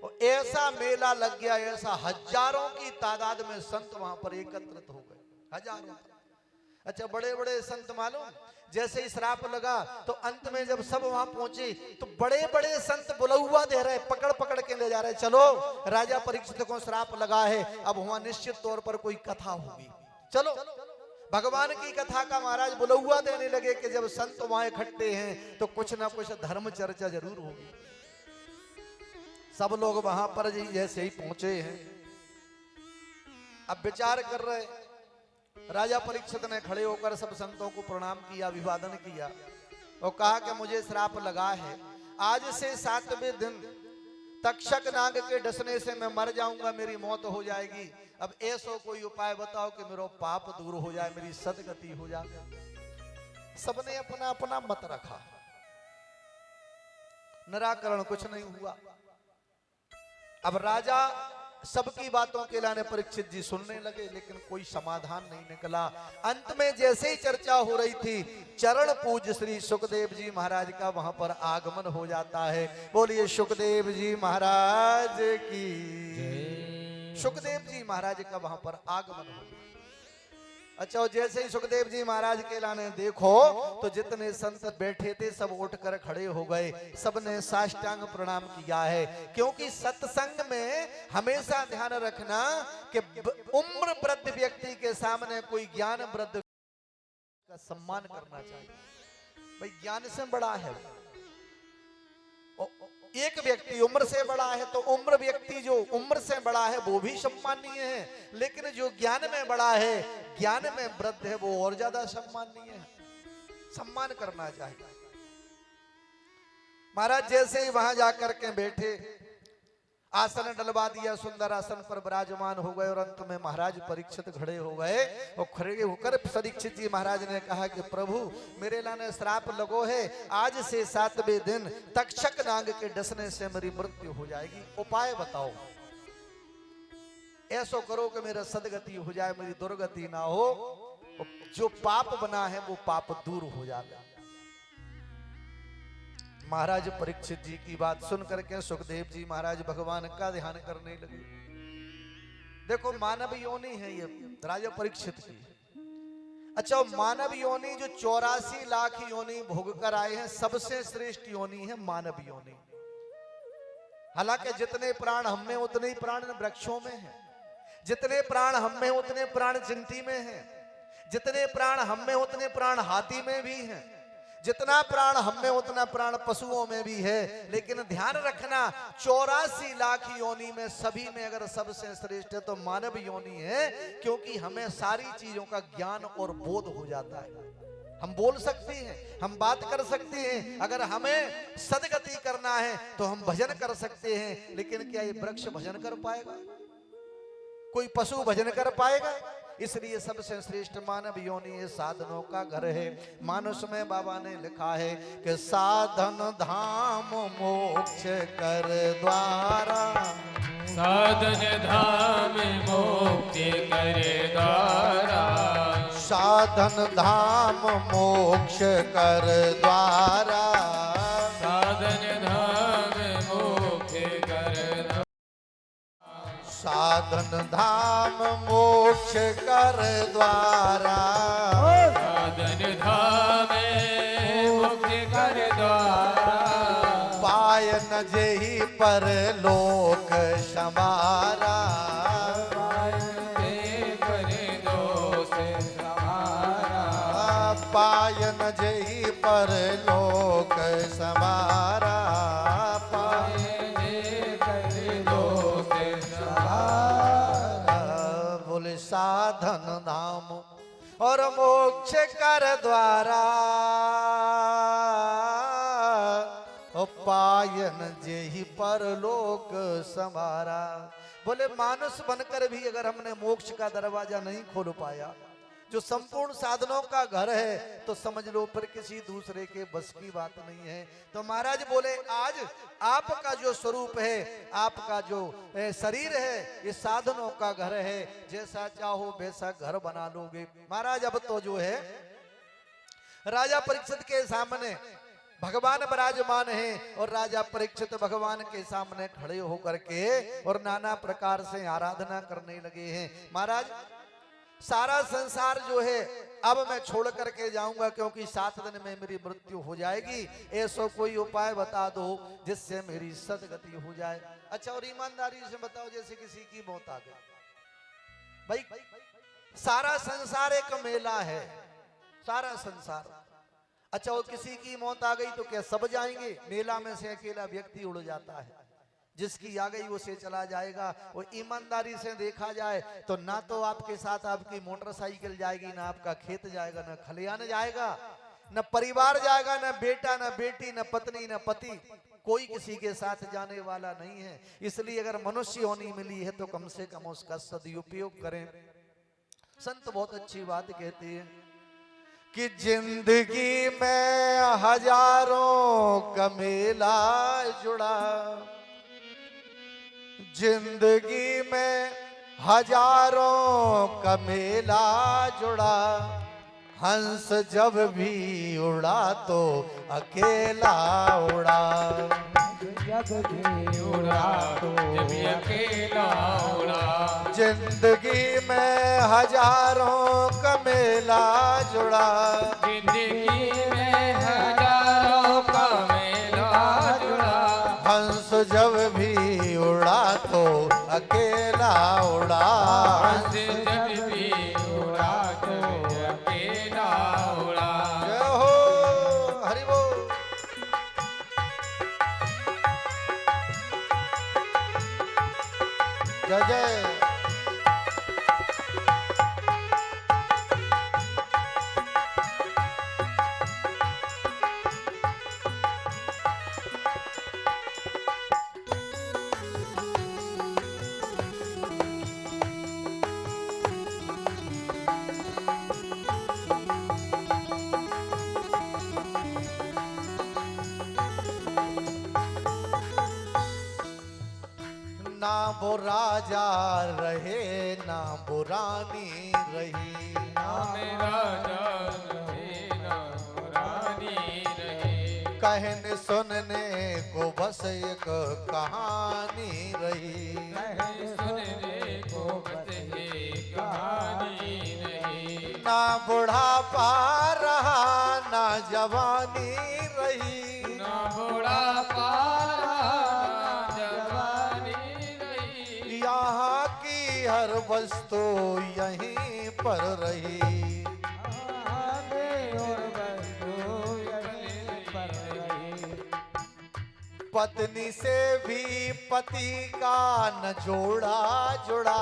और ऐसा मेला लग गया, ऐसा हजारों की तादाद में संत वहां पर एकत्रित हो गए, हजारों। अच्छा, बड़े बड़े संत मालूम, जैसे ही श्राप लगा तो अंत में जब सब वहां पहुंचे तो बड़े बड़े संत बुलौआ दे रहे, पकड़ पकड़ के ले जा रहे, चलो राजा परीक्षित को श्राप लगा है, अब वहां निश्चित तौर पर कोई कथा होगी, चलो। भगवान की कथा का महाराज बुलौआ देने लगे कि जब संत वहां इकट्ठे हैं तो कुछ ना कुछ धर्म चर्चा जरूर होगी। सब लोग वहां पर जैसे ही पहुंचे हैं, अब विचार कर रहे। राजा परीक्षित ने खड़े होकर सब संतों को प्रणाम किया, अभिवादन किया और कहा कि मुझे श्राप लगा है, आज से 7वें दिन तक्षक नाग के डसने से मैं मर जाऊंगा, मेरी मौत हो जाएगी। अब ऐसा कोई उपाय बताओ कि मेरा पाप दूर हो जाए, मेरी सदगति हो जाए। सबने अपना अपना मत रखा, निराकरण कुछ नहीं हुआ। अब राजा सबकी बातों के लाने परीक्षित जी सुनने लगे, लेकिन कोई समाधान नहीं निकला। अंत में जैसे ही चर्चा हो रही थी, चरण पूज श्री सुखदेव जी महाराज का वहां पर आगमन हो जाता है। बोलिए सुखदेव जी महाराज की। सुखदेव जी महाराज का वहां पर आगमन हो। अच्छा, और जैसे ही सुखदेव जी महाराज के लाने देखो तो जितने संत बैठे थे सब उठकर खड़े हो गए, सबने साष्टांग प्रणाम किया है। क्योंकि सत्संग में हमेशा ध्यान रखना कि उम्र वृद्ध व्यक्ति के सामने कोई ज्ञान वृद्ध का सम्मान करना चाहिए। भाई ज्ञान से बड़ा है, एक व्यक्ति उम्र से बड़ा है तो उम्र व्यक्ति जो उम्र से बड़ा है वो भी सम्माननीय है, लेकिन जो ज्ञान में बड़ा है, ज्ञान में वृद्ध है, वो और ज्यादा सम्माननीय है, सम्मान करना चाहिए। महाराज जैसे ही वहां जाकर के बैठे, आसन डलवा दिया, सुंदर आसन पर विराजमान हो गए और अंत में महाराज परीक्षित खड़े हो गए। और खड़े होकर परीक्षित जी महाराज ने कहा कि प्रभु मेरे लाने श्राप लगो है, आज से 7वें दिन तक्षक नाग के डसने से मेरी मृत्यु हो जाएगी, उपाय बताओ। ऐसा करो कि मेरा सदगति हो जाए, मेरी दुर्गति ना हो, जो पाप बना है वो पाप दूर हो जाए। महाराज परीक्षित जी की बात सुन करके सुखदेव जी महाराज भगवान का ध्यान करने लगे। देखो मानव योनि है ये राजा परीक्षित की। अच्छा, मानव योनि जो 84 लाख योनि भोग कर आए हैं, सबसे श्रेष्ठ योनि है मानव योनि। हालांकि जितने प्राण हम में उतने ही प्राण वृक्षों में हैं, जितने प्राण हम में उतने प्राण चिंटी में हैं, जितने प्राण हम में उतने प्राण हाथी में भी हैं, जितना प्राण हम में उतना प्राण पशुओं में भी है। लेकिन ध्यान रखना 84 लाख योनि में सभी में अगर सबसे श्रेष्ठ है तो मानव योनि है, क्योंकि हमें सारी चीजों का ज्ञान और बोध हो जाता है। हम बोल सकते हैं, हम बात कर सकते हैं, अगर हमें सदगति करना है तो हम भजन कर सकते हैं। लेकिन क्या ये वृक्ष भजन कर पाएगा? कोई पशु भजन कर पाएगा? इसलिए सबसे श्रेष्ठ मानव योनि ये साधनों का घर है। मानस में बाबा ने लिखा है कि साधन धाम मोक्ष कर द्वारा, साधन धाम मोक्ष कर द्वारा, साधन धाम मोक्ष कर द्वारा, साधन धाम मोक्ष कर द्वारा, साधन धाम मोक्ष कर द्वारा, साधन धाम मोक्ष कर द्वारा, पायन जेहि पर लोक समारा, पायन जेहि पर लोक समारा, पायन जेहि पर लोक समारा। बोले साधन धाम और मोक्ष कर द्वारा, पायन जेहि परलोक संवारा। बोले मानुष बनकर भी अगर हमने मोक्ष का दरवाजा नहीं खोल पाया, जो संपूर्ण साधनों का घर है, तो समझ लो फिर किसी दूसरे के बस की बात नहीं है। तो महाराज बोले आज आपका जो स्वरूप है, आपका जो शरीर है, ये साधनों का घर है, जैसा चाहो वैसा घर बना लोगे। महाराज अब तो जो है राजा परीक्षित के सामने भगवान विराजमान है और राजा परीक्षित भगवान के सामने खड़े होकर के और नाना प्रकार से आराधना करने लगे हैं। महाराज सारा संसार जो है अब मैं छोड़ करके जाऊंगा, क्योंकि 7 दिन में मेरी मृत्यु हो जाएगी। ऐसा कोई उपाय बता दो जिससे मेरी सदगति हो जाए। अच्छा और ईमानदारी से बताओ, जैसे किसी की मौत आ गई, भाई सारा संसार एक मेला है, सारा संसार। अच्छा और किसी की मौत आ गई तो क्या सब जाएंगे? मेला में से अकेला व्यक्ति उड़ जाता है, जिसकी आ गई उसे चला जाएगा। और ईमानदारी से देखा जाए तो ना तो आपके साथ आपकी मोटरसाइकिल जाएगी, ना आपका खेत जाएगा, ना खलियान जाएगा, न परिवार जाएगा, न बेटा, न बेटी, न पत्नी, न पति, कोई किसी के साथ जाने वाला नहीं है। इसलिए अगर मनुष्य होनी मिली है तो कम से कम उसका सदुपयोग करें। संत बहुत अच्छी बात कहते हैं कि जिंदगी में हजारों का मेला जुड़ा, जिंदगी में हजारों का मेला जुड़ा, हंस जब भी उड़ा तो अकेला उड़ा। जब भी उड़ा तो जब भी अकेला उड़ा। जिंदगी में हजारों का मेला जुड़ा, जिंदगी में हजारों का मेला जुड़ा। हंस जब भी उड़ा तो अकेला उड़ा। हंस जब भी उड़ा तो अकेला उड़ा। जय हो हरि बोल। जय जय। ना वो राजा रहे ना वो रानी रही, ना मेरा जान रहे ना रानी रहे। कहने सुनने को बस एक कहानी रही। कहे सुनने को बस एक कहानी रही। ना बुढ़ापा रहा ना जवानी रही, ना बुढ़ापा ना जवानी रही। यहाँ की हर वस्तु यहीं पर रही। आगे और बंधु यहीं पर रही। पत्नी से भी पति का न जोड़ा जुड़ा,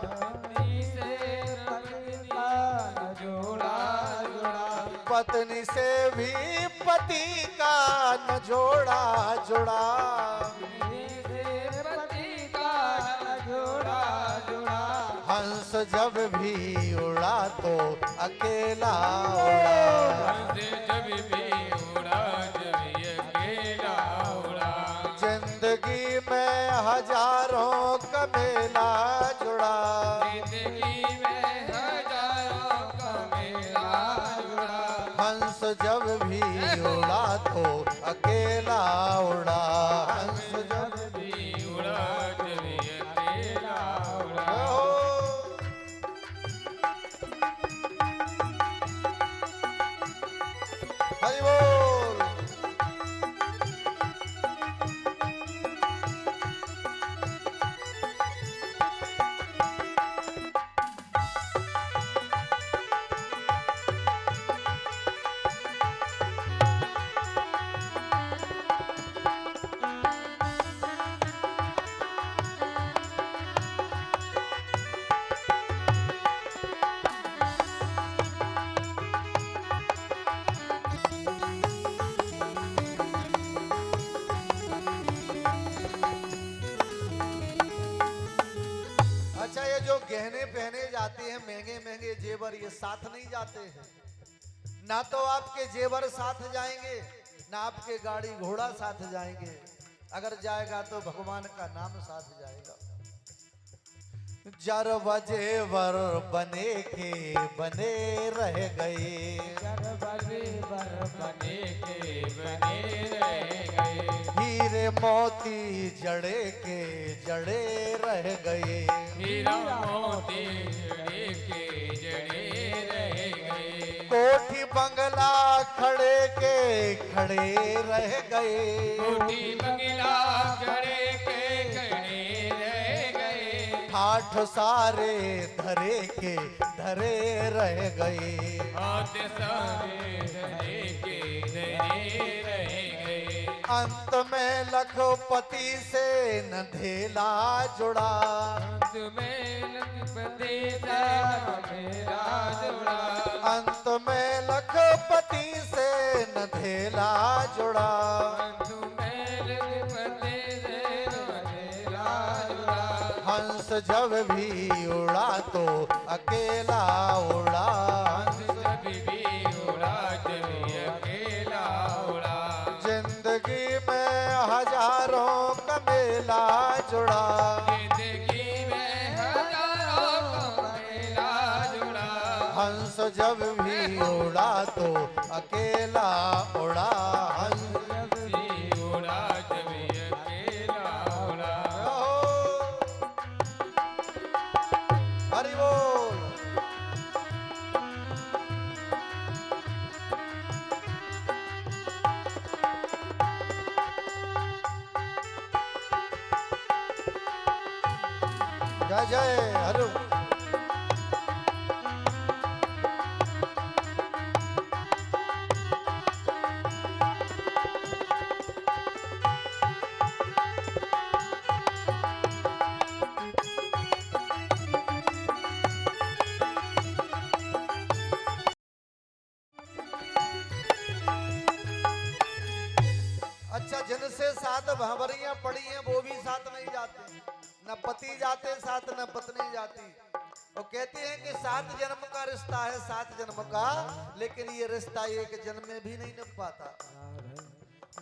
पत्नी से पति का न जोड़ा जुड़ा। पत्नी से भी पति का न जोड़ा जुड़ा। पत्नी से पति का न जोड़ा जुड़ा। हंस जब भी उड़ा तो अकेला उड़ा। हंस जब भी उड़ा जब अकेला उड़ा। जिंदगी में हजारों का मेला जुड़ा, जिंदगी में हजारों का मेला जुड़ा। हंस जब भी उड़ा तो अकेला उड़ा। हंस जब भी उड़ा जब अकेला उड़ा। हो। हरि बोल। जेवर ये साथ नहीं जाते हैं। ना तो आपके जेवर साथ जाएंगे, ना आपके गाड़ी घोड़ा साथ जाएंगे। अगर जाएगा तो भगवान का नाम साथ जाएगा। जर जेवर बने के बने रह गए, बने के बने रह गए। हीरे मोती जड़े के जड़े रह गए। हीरा मोती जड़े के जड़े रह गए। कोठी बंगला खड़े के खड़े रह गए। कोठी बंगला खड़े के खड़े रह गए। ठाठ सारे धरे के धरे रह गए। हाथ सारे धरे के धरे रह गए। अंत में लखपति से न धेला जुड़ा। अंत में लखपति से मेरा जुड़ा। अंत में लखपति से न धेला जुड़ा। अंत में लखपति से मेरा जुड़ा। हंस जब भी उड़ा तो अकेला उड़ा। जब भी उड़ा जब अकेला उड़ा। जिंदगी में हजारों का मेला जुड़ा। जिंदगी में हजारों का मेला जुड़ा। हंस जब भी उड़ा तो अकेला उड़ा। हंस भी उड़ा जब अकेला उड़ा। हरि बोल। जय जय हरि। अच्छा, जिनसे साथ भंवरियां पड़ी हैं वो भी साथ नहीं जाते। न पति जाते साथ न पत्नी जाती। वो कहते हैं कि 7 जन्म का रिश्ता है, 7 जन्म का, लेकिन ये रिश्ता एक जन्म में भी नहीं निभ पाता।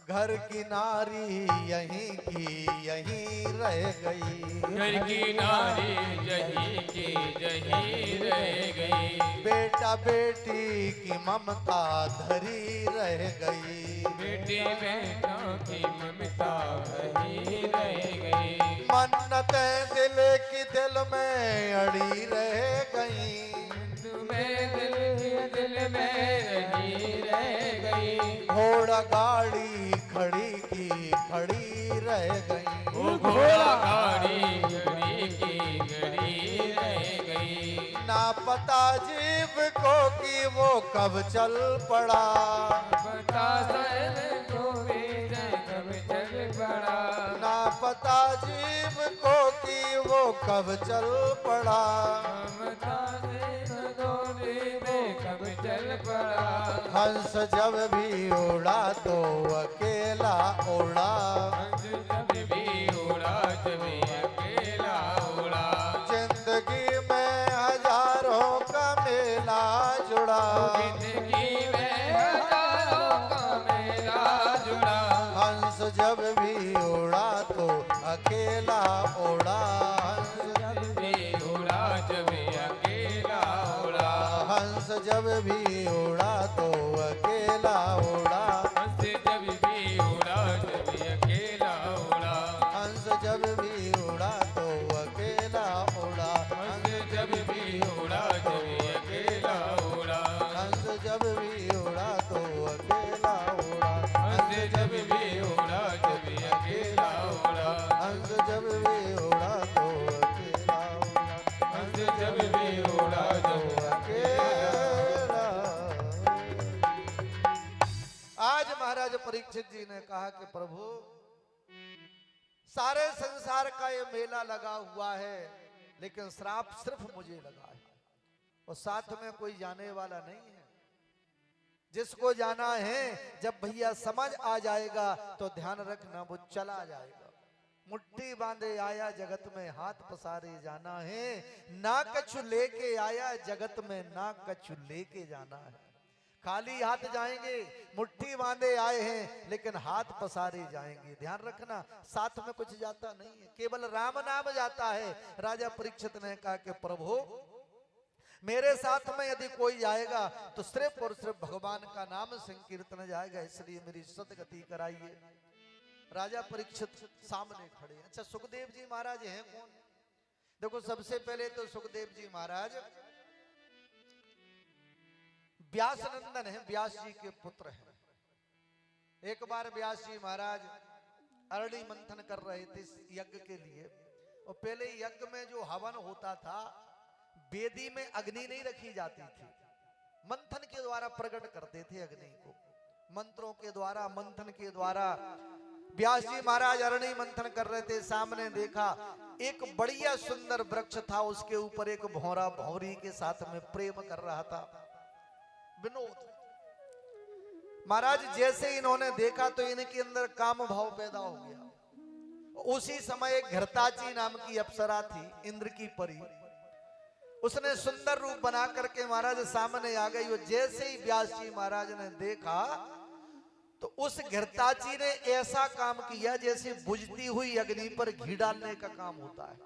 घर की नारी यहीं की यहीं रह गई। घर की नारी जही की जही रह गई। बेटा बेटी की ममता धरी रह गई। बेटी बेटों की ममता वही रह गई। मन्नतें दिल की दिल में अड़ी रह गई। तुम्हें दिल में रही रह गई। घोड़ा गाड़ी खड़ी की खड़ी रह गई। वो घोड़ा गाड़ी गड़ी की गड़ी रह गई। ना पता जीव को कि वो कब चल पड़ा। बता सन को भी कब चल पड़ा। ना पता जीव को कि वो कब चल पड़ा। ममता से दोने में कब चल पड़ा। हंस जब भी उड़ा तो अकेला उड़ा। हंस जब भी उड़ा जब अकेला उड़ा। जिंदगी में हजारों का मेला जुड़ा। जिंदगी में हजारों का मेला जुड़ा। हंस जब भी उड़ा तो अकेला उड़ा। जब भी उड़ा जब अकेला उड़ा। हंस जब भी उड़ा तो अकेला उड़ा। हंस जब भी उड़ा जब अकेला उड़ा। हंस जब भी उड़ा तो अकेला उड़ा। हंस जब भी उड़ा जब अकेला उड़ा। हंस जब भी उड़ा तो अकेला उड़ा। हंस जब भी उड़ा जब अकेला उड़ा। हंस जब भी उड़ा तो अकेला उड़ा। हंस जब भी उड़ा जब अकेला। आज महाराज परीक्षित जी ने कहा कि प्रभु, सारे संसार का ये मेला लगा हुआ है, लेकिन श्राप सिर्फ मुझे लगा है और साथ में कोई जाने वाला नहीं है। जिसको जाना है, जब भैया समझ आ जाएगा तो ध्यान रखना वो चला जाएगा। मुट्ठी बांधे आया जगत में हाथ पसारे जाना है, ना कछु लेके आया जगत में ना कछु लेके जाना है। खाली हाथ जाएंगे, मुट्ठी बांधे आए हैं लेकिन हाथ पसारे जाएंगे। ध्यान रखना, साथ में कुछ जाता नहीं है, केवल राम नाम जाता है। राजा परीक्षित ने कहा कि प्रभु मेरे साथ में यदि कोई जाएगा तो सिर्फ और सिर्फ भगवान का नाम संकीर्तन जाएगा, इसलिए मेरी सदगति कराइए। राजा परीक्षित सामने खड़े हैं। अच्छा, सुखदेव जी महाराज हैं कौन? देखो, सबसे पहले तो सुखदेव जी महाराज व्यास नंदन है, व्यास जी के पुत्र हैं। एक बार व्यास जी महाराज अरणी मंथन कर रहे थे यज्ञ के लिए, और पहले यज्ञ में जो हवन होता था, वेदी में अग्नि नहीं रखी जाती थी, मंथन के द्वारा प्रकट करते थे अग्नि को, मंत्रों के द्वारा, मंथन के द्वारा। व्यास जी महाराज अरणी मंथन कर रहे थे, सामने देखा एक बढ़िया सुंदर वृक्ष था, उसके ऊपर एक भौरा भौरी के साथ में प्रेम कर रहा था, विनोद। महाराज जैसे इन्होंने देखा तो इनके अंदर काम भाव पैदा हो गया। उसी समय एक घृताची नाम की अप्सरा थी, इंद्र की परी, उसने सुंदर रूप बना करके महाराज सामने आ गई। और जैसे ही व्यास जी महाराज ने देखा तो उस घृताची ने ऐसा काम किया जैसे बुझती हुई अग्नि पर घी डालने का काम होता है,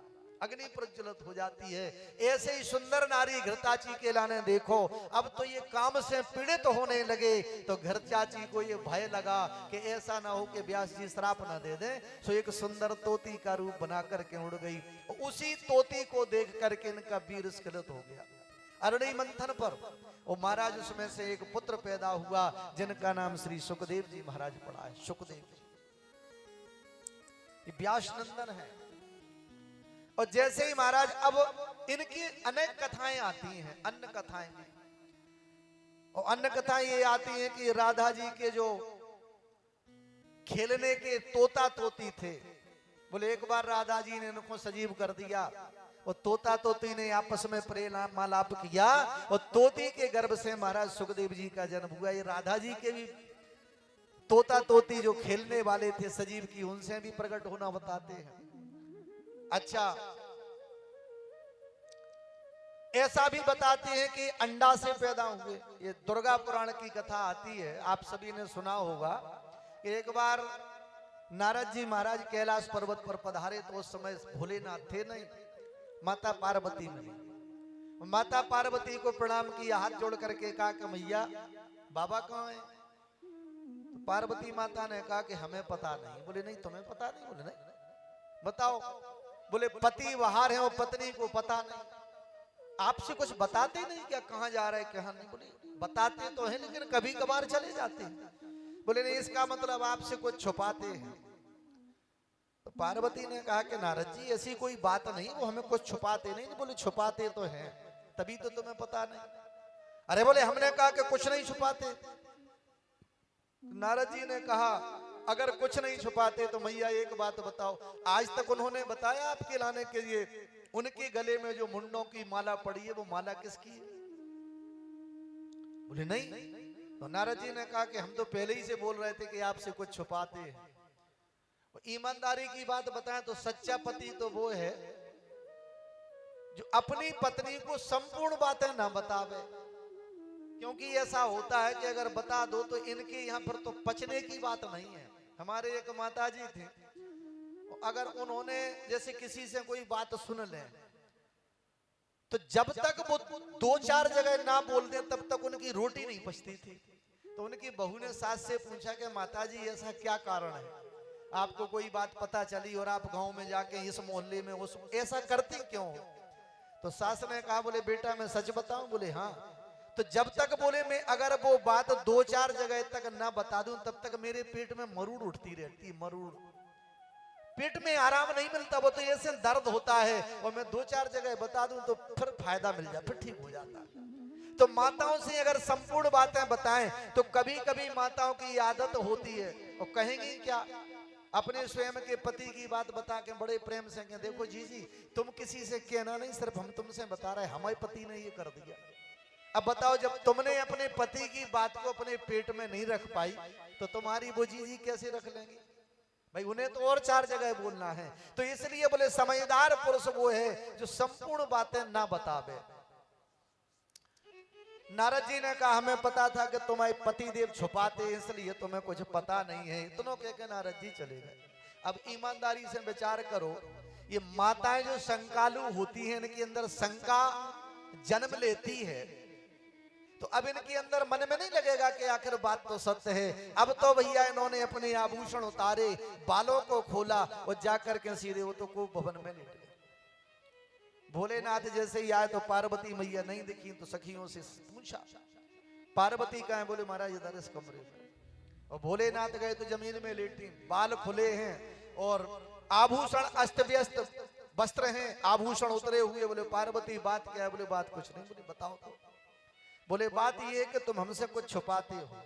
अग्नि प्रज्वलित हो जाती है। ऐसे ही सुंदर नारी घृताची के लाने देखो, अब तो ये काम से पीड़ित होने लगे। तो घृताची को ये भय लगा कि ऐसा ना हो कि व्यास जी श्राप ना दे दें, सो एक सुंदर तोती का रूप बना करके उड़ गई। उसी तोती को देख करके इनका वीर स्खलित हो गया अरणी मंथन पर। और महाराज उसमें से एक पुत्र पैदा हुआ जिनका नाम श्री सुखदेव जी महाराज पड़ा है। सुखदेव जी ये व्यास नंदन है। और जैसे ही महाराज, अब इनकी अनेक कथाएं आती हैं, अन्य कथाएं भी, और अन्य कथाएं ये आती हैं कि राधा जी के जो खेलने के तोता तोती थे, बोले एक बार राधा जी ने इनको सजीव कर दिया, और तोता तोती ने आपस में प्रेमालाप किया, और तोती के गर्भ से महाराज सुखदेव जी का जन्म हुआ। ये राधा जी के भी तोता तोती जो खेलने वाले थे सजीव की, उनसे भी प्रकट होना बताते हैं। अच्छा, ऐसा भी बताते हैं कि अंडा से पैदा हुए। ये दुर्गा पुराण की कथा आती है, आप सभी ने सुना होगा कि एक बार नारद जी महाराज कैलाश पर्वत पर पधारे तो उस समय भोलेनाथ थे नहीं, माता पार्वती मिली। माता पार्वती को प्रणाम किया, हाथ जोड़ करके कहा कि मैया बाबा कहाँ है? तो पार्वती माता ने कहा कि हमें पता नहीं। बोले नहीं, तुम्हें पता नहीं? बोले नहीं, बताओ। बोले पति बाहर है और पत्नी को पता नहीं, आपसे कुछ बताते नहीं क्या, कहाँ जा रहे कहाँ नहीं? बोले बताते तो है लेकिन कभी कभार चले जाते हैं। बोले नहीं, इसका मतलब आपसे कुछ छुपाते हैं। तो पार्वती ने कहा कि नारद जी ऐसी कोई बात नहीं, वो हमें कुछ छुपाते नहीं। बोले छुपाते तो हैं, तभी तो तुम्हें पता नहीं। अरे बोले हमने कहा कि कुछ नहीं छुपाते। नारद जी ने कहा अगर कुछ नहीं छुपाते तो मैया एक बात बताओ, आज तक उन्होंने बताया आपके लाने के लिए उनके गले में जो मुंडों की माला पड़ी है वो माला किसकी है? बोले नहीं। तो नारद जी ने कहा कि हम तो पहले ही से बोल रहे थे कि आपसे कुछ छुपाते हैं। ईमानदारी की बात बताएं तो सच्चा पति तो वो है जो अपनी पत्नी को संपूर्ण बातें ना बतावे, क्योंकि ऐसा होता है कि अगर बता दो तो इनके यहाँ पर तो पचने की बात नहीं है। हमारे एक माता जी थे, अगर उन्होंने जैसे किसी से कोई बात सुन ले तो जब तक वो 2-4 जगह ना बोल दे तब तक उनकी रोटी नहीं पचती थी। तो उनकी बहू ने सास से पूछा कि माता जी ऐसा क्या कारण है, आपको कोई बात पता चली और आप गांव में जाके इस मोहल्ले में उस ऐसा करती क्यों हो? तो सास ने कहा बोले बेटा मैं सच बताऊं? बोले हाँ। तो जब तक बोले मैं अगर वो बात 2-4 जगह तक ना बता दूं तब तक मेरे पेट में मरूड़ उठती रहती, मरूड़, पेट में आराम नहीं मिलता, वो तो ऐसे दर्द होता है, और मैं 2-4 जगह बता दूं तो फिर फायदा मिल जाए, फिर ठीक हो जाता है। तो माताओं से अगर संपूर्ण बातें बताएं तो कभी कभी माताओं की आदत होती है और कहेंगी क्या, अपने स्वयं के पति की बात बता के बड़े प्रेम से कहें देखो जी तुम किसी से कहना नहीं, सिर्फ हम तुमसे बता रहे, हमारे पति ने ये कर दिया। अब बताओ जब तुमने अपने पति की बात को अपने पेट में नहीं रख पाई तो तुम्हारी वो जी कैसे रख लेंगी? भाई उन्हें तो और 4 जगह बोलना है। तो इसलिए बोले समझदार पुरुष वो है जो संपूर्ण बातें ना बतावे। नारद जी ने कहा हमें पता था कि तुम्हारे पति देव छुपाते इसलिए तुम्हें कुछ पता नहीं है। इतनों कह के नारद जी चले गए। अब ईमानदारी से विचार करो, ये माताएं जो शंकालु होती हैं इनके अंदर शंका जन्म लेती है, तो अब इनके अंदर मन में नहीं लगेगा कि आखिर बात तो सत्य है। अब तो भैया इन्होंने अपने आभूषण उतारे, बालों को खोला और जाकर के सीधे वो तो को भवन में लेट गए। भोलेनाथ जैसे ही आए तो पार्वती मैया नहीं दिखी, तो सखियों से पूछा पार्वती कहाँ है? बोले महाराज इधर इस कमरे में। और भोलेनाथ गए तो जमीन में लेटी, बाल खुले हैं और आभूषण अस्त व्यस्त वस्त्र हैं, आभूषण उतरे हुए। बोले पार्वती बात क्या है? बोले बात कुछ नहीं। बोले बताओ तो। बोले बात ये है कि तुम हमसे कुछ छुपाते हो।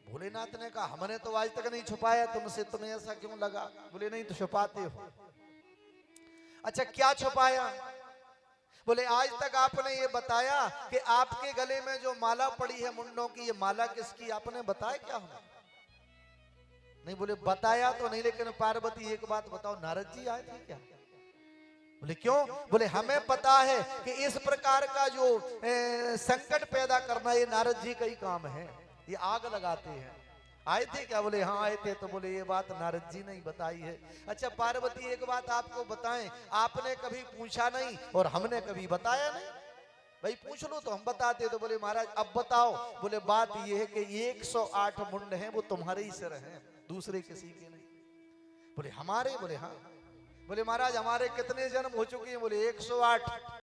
भोलेनाथ ने कहा हमने तो आज तक नहीं छुपाया तुमसे, तुम्हें ऐसा क्यों लगा? बोले नहीं तो छुपाते हो। अच्छा क्या छुपाया? बोले आज तक आपने ये बताया कि आपके गले में जो माला पड़ी है मुंडों की, ये माला किसकी? आपने बताया क्या हमें? नहीं। बोले बताया तो नहीं, लेकिन पार्वती एक बात बताओ, नारद जी आए थे क्या? बोले क्यों? बोले हमें पता है कि इस प्रकार का जो संकट पैदा करना ये नारद जी का ही काम है, ये आग लगाते हैं। आए थे क्या? बोले हाँ आए थे। तो बोले ये बात नारद जी ने ही बताई है। अच्छा पार्वती एक बात आपको बताएं, आपने कभी पूछा नहीं और हमने कभी बताया नहीं। भाई पूछ लो तो हम बताते। तो बोले महाराज अब बताओ। बोले बात ये है कि 108 मुंड हैं, वो तुम्हारे ही सिर हैं, दूसरे किसी के नहीं। बोले हमारे? बोले हाँ। बोले महाराज हमारे कितने जन्म हो चुके हैं? बोले 108।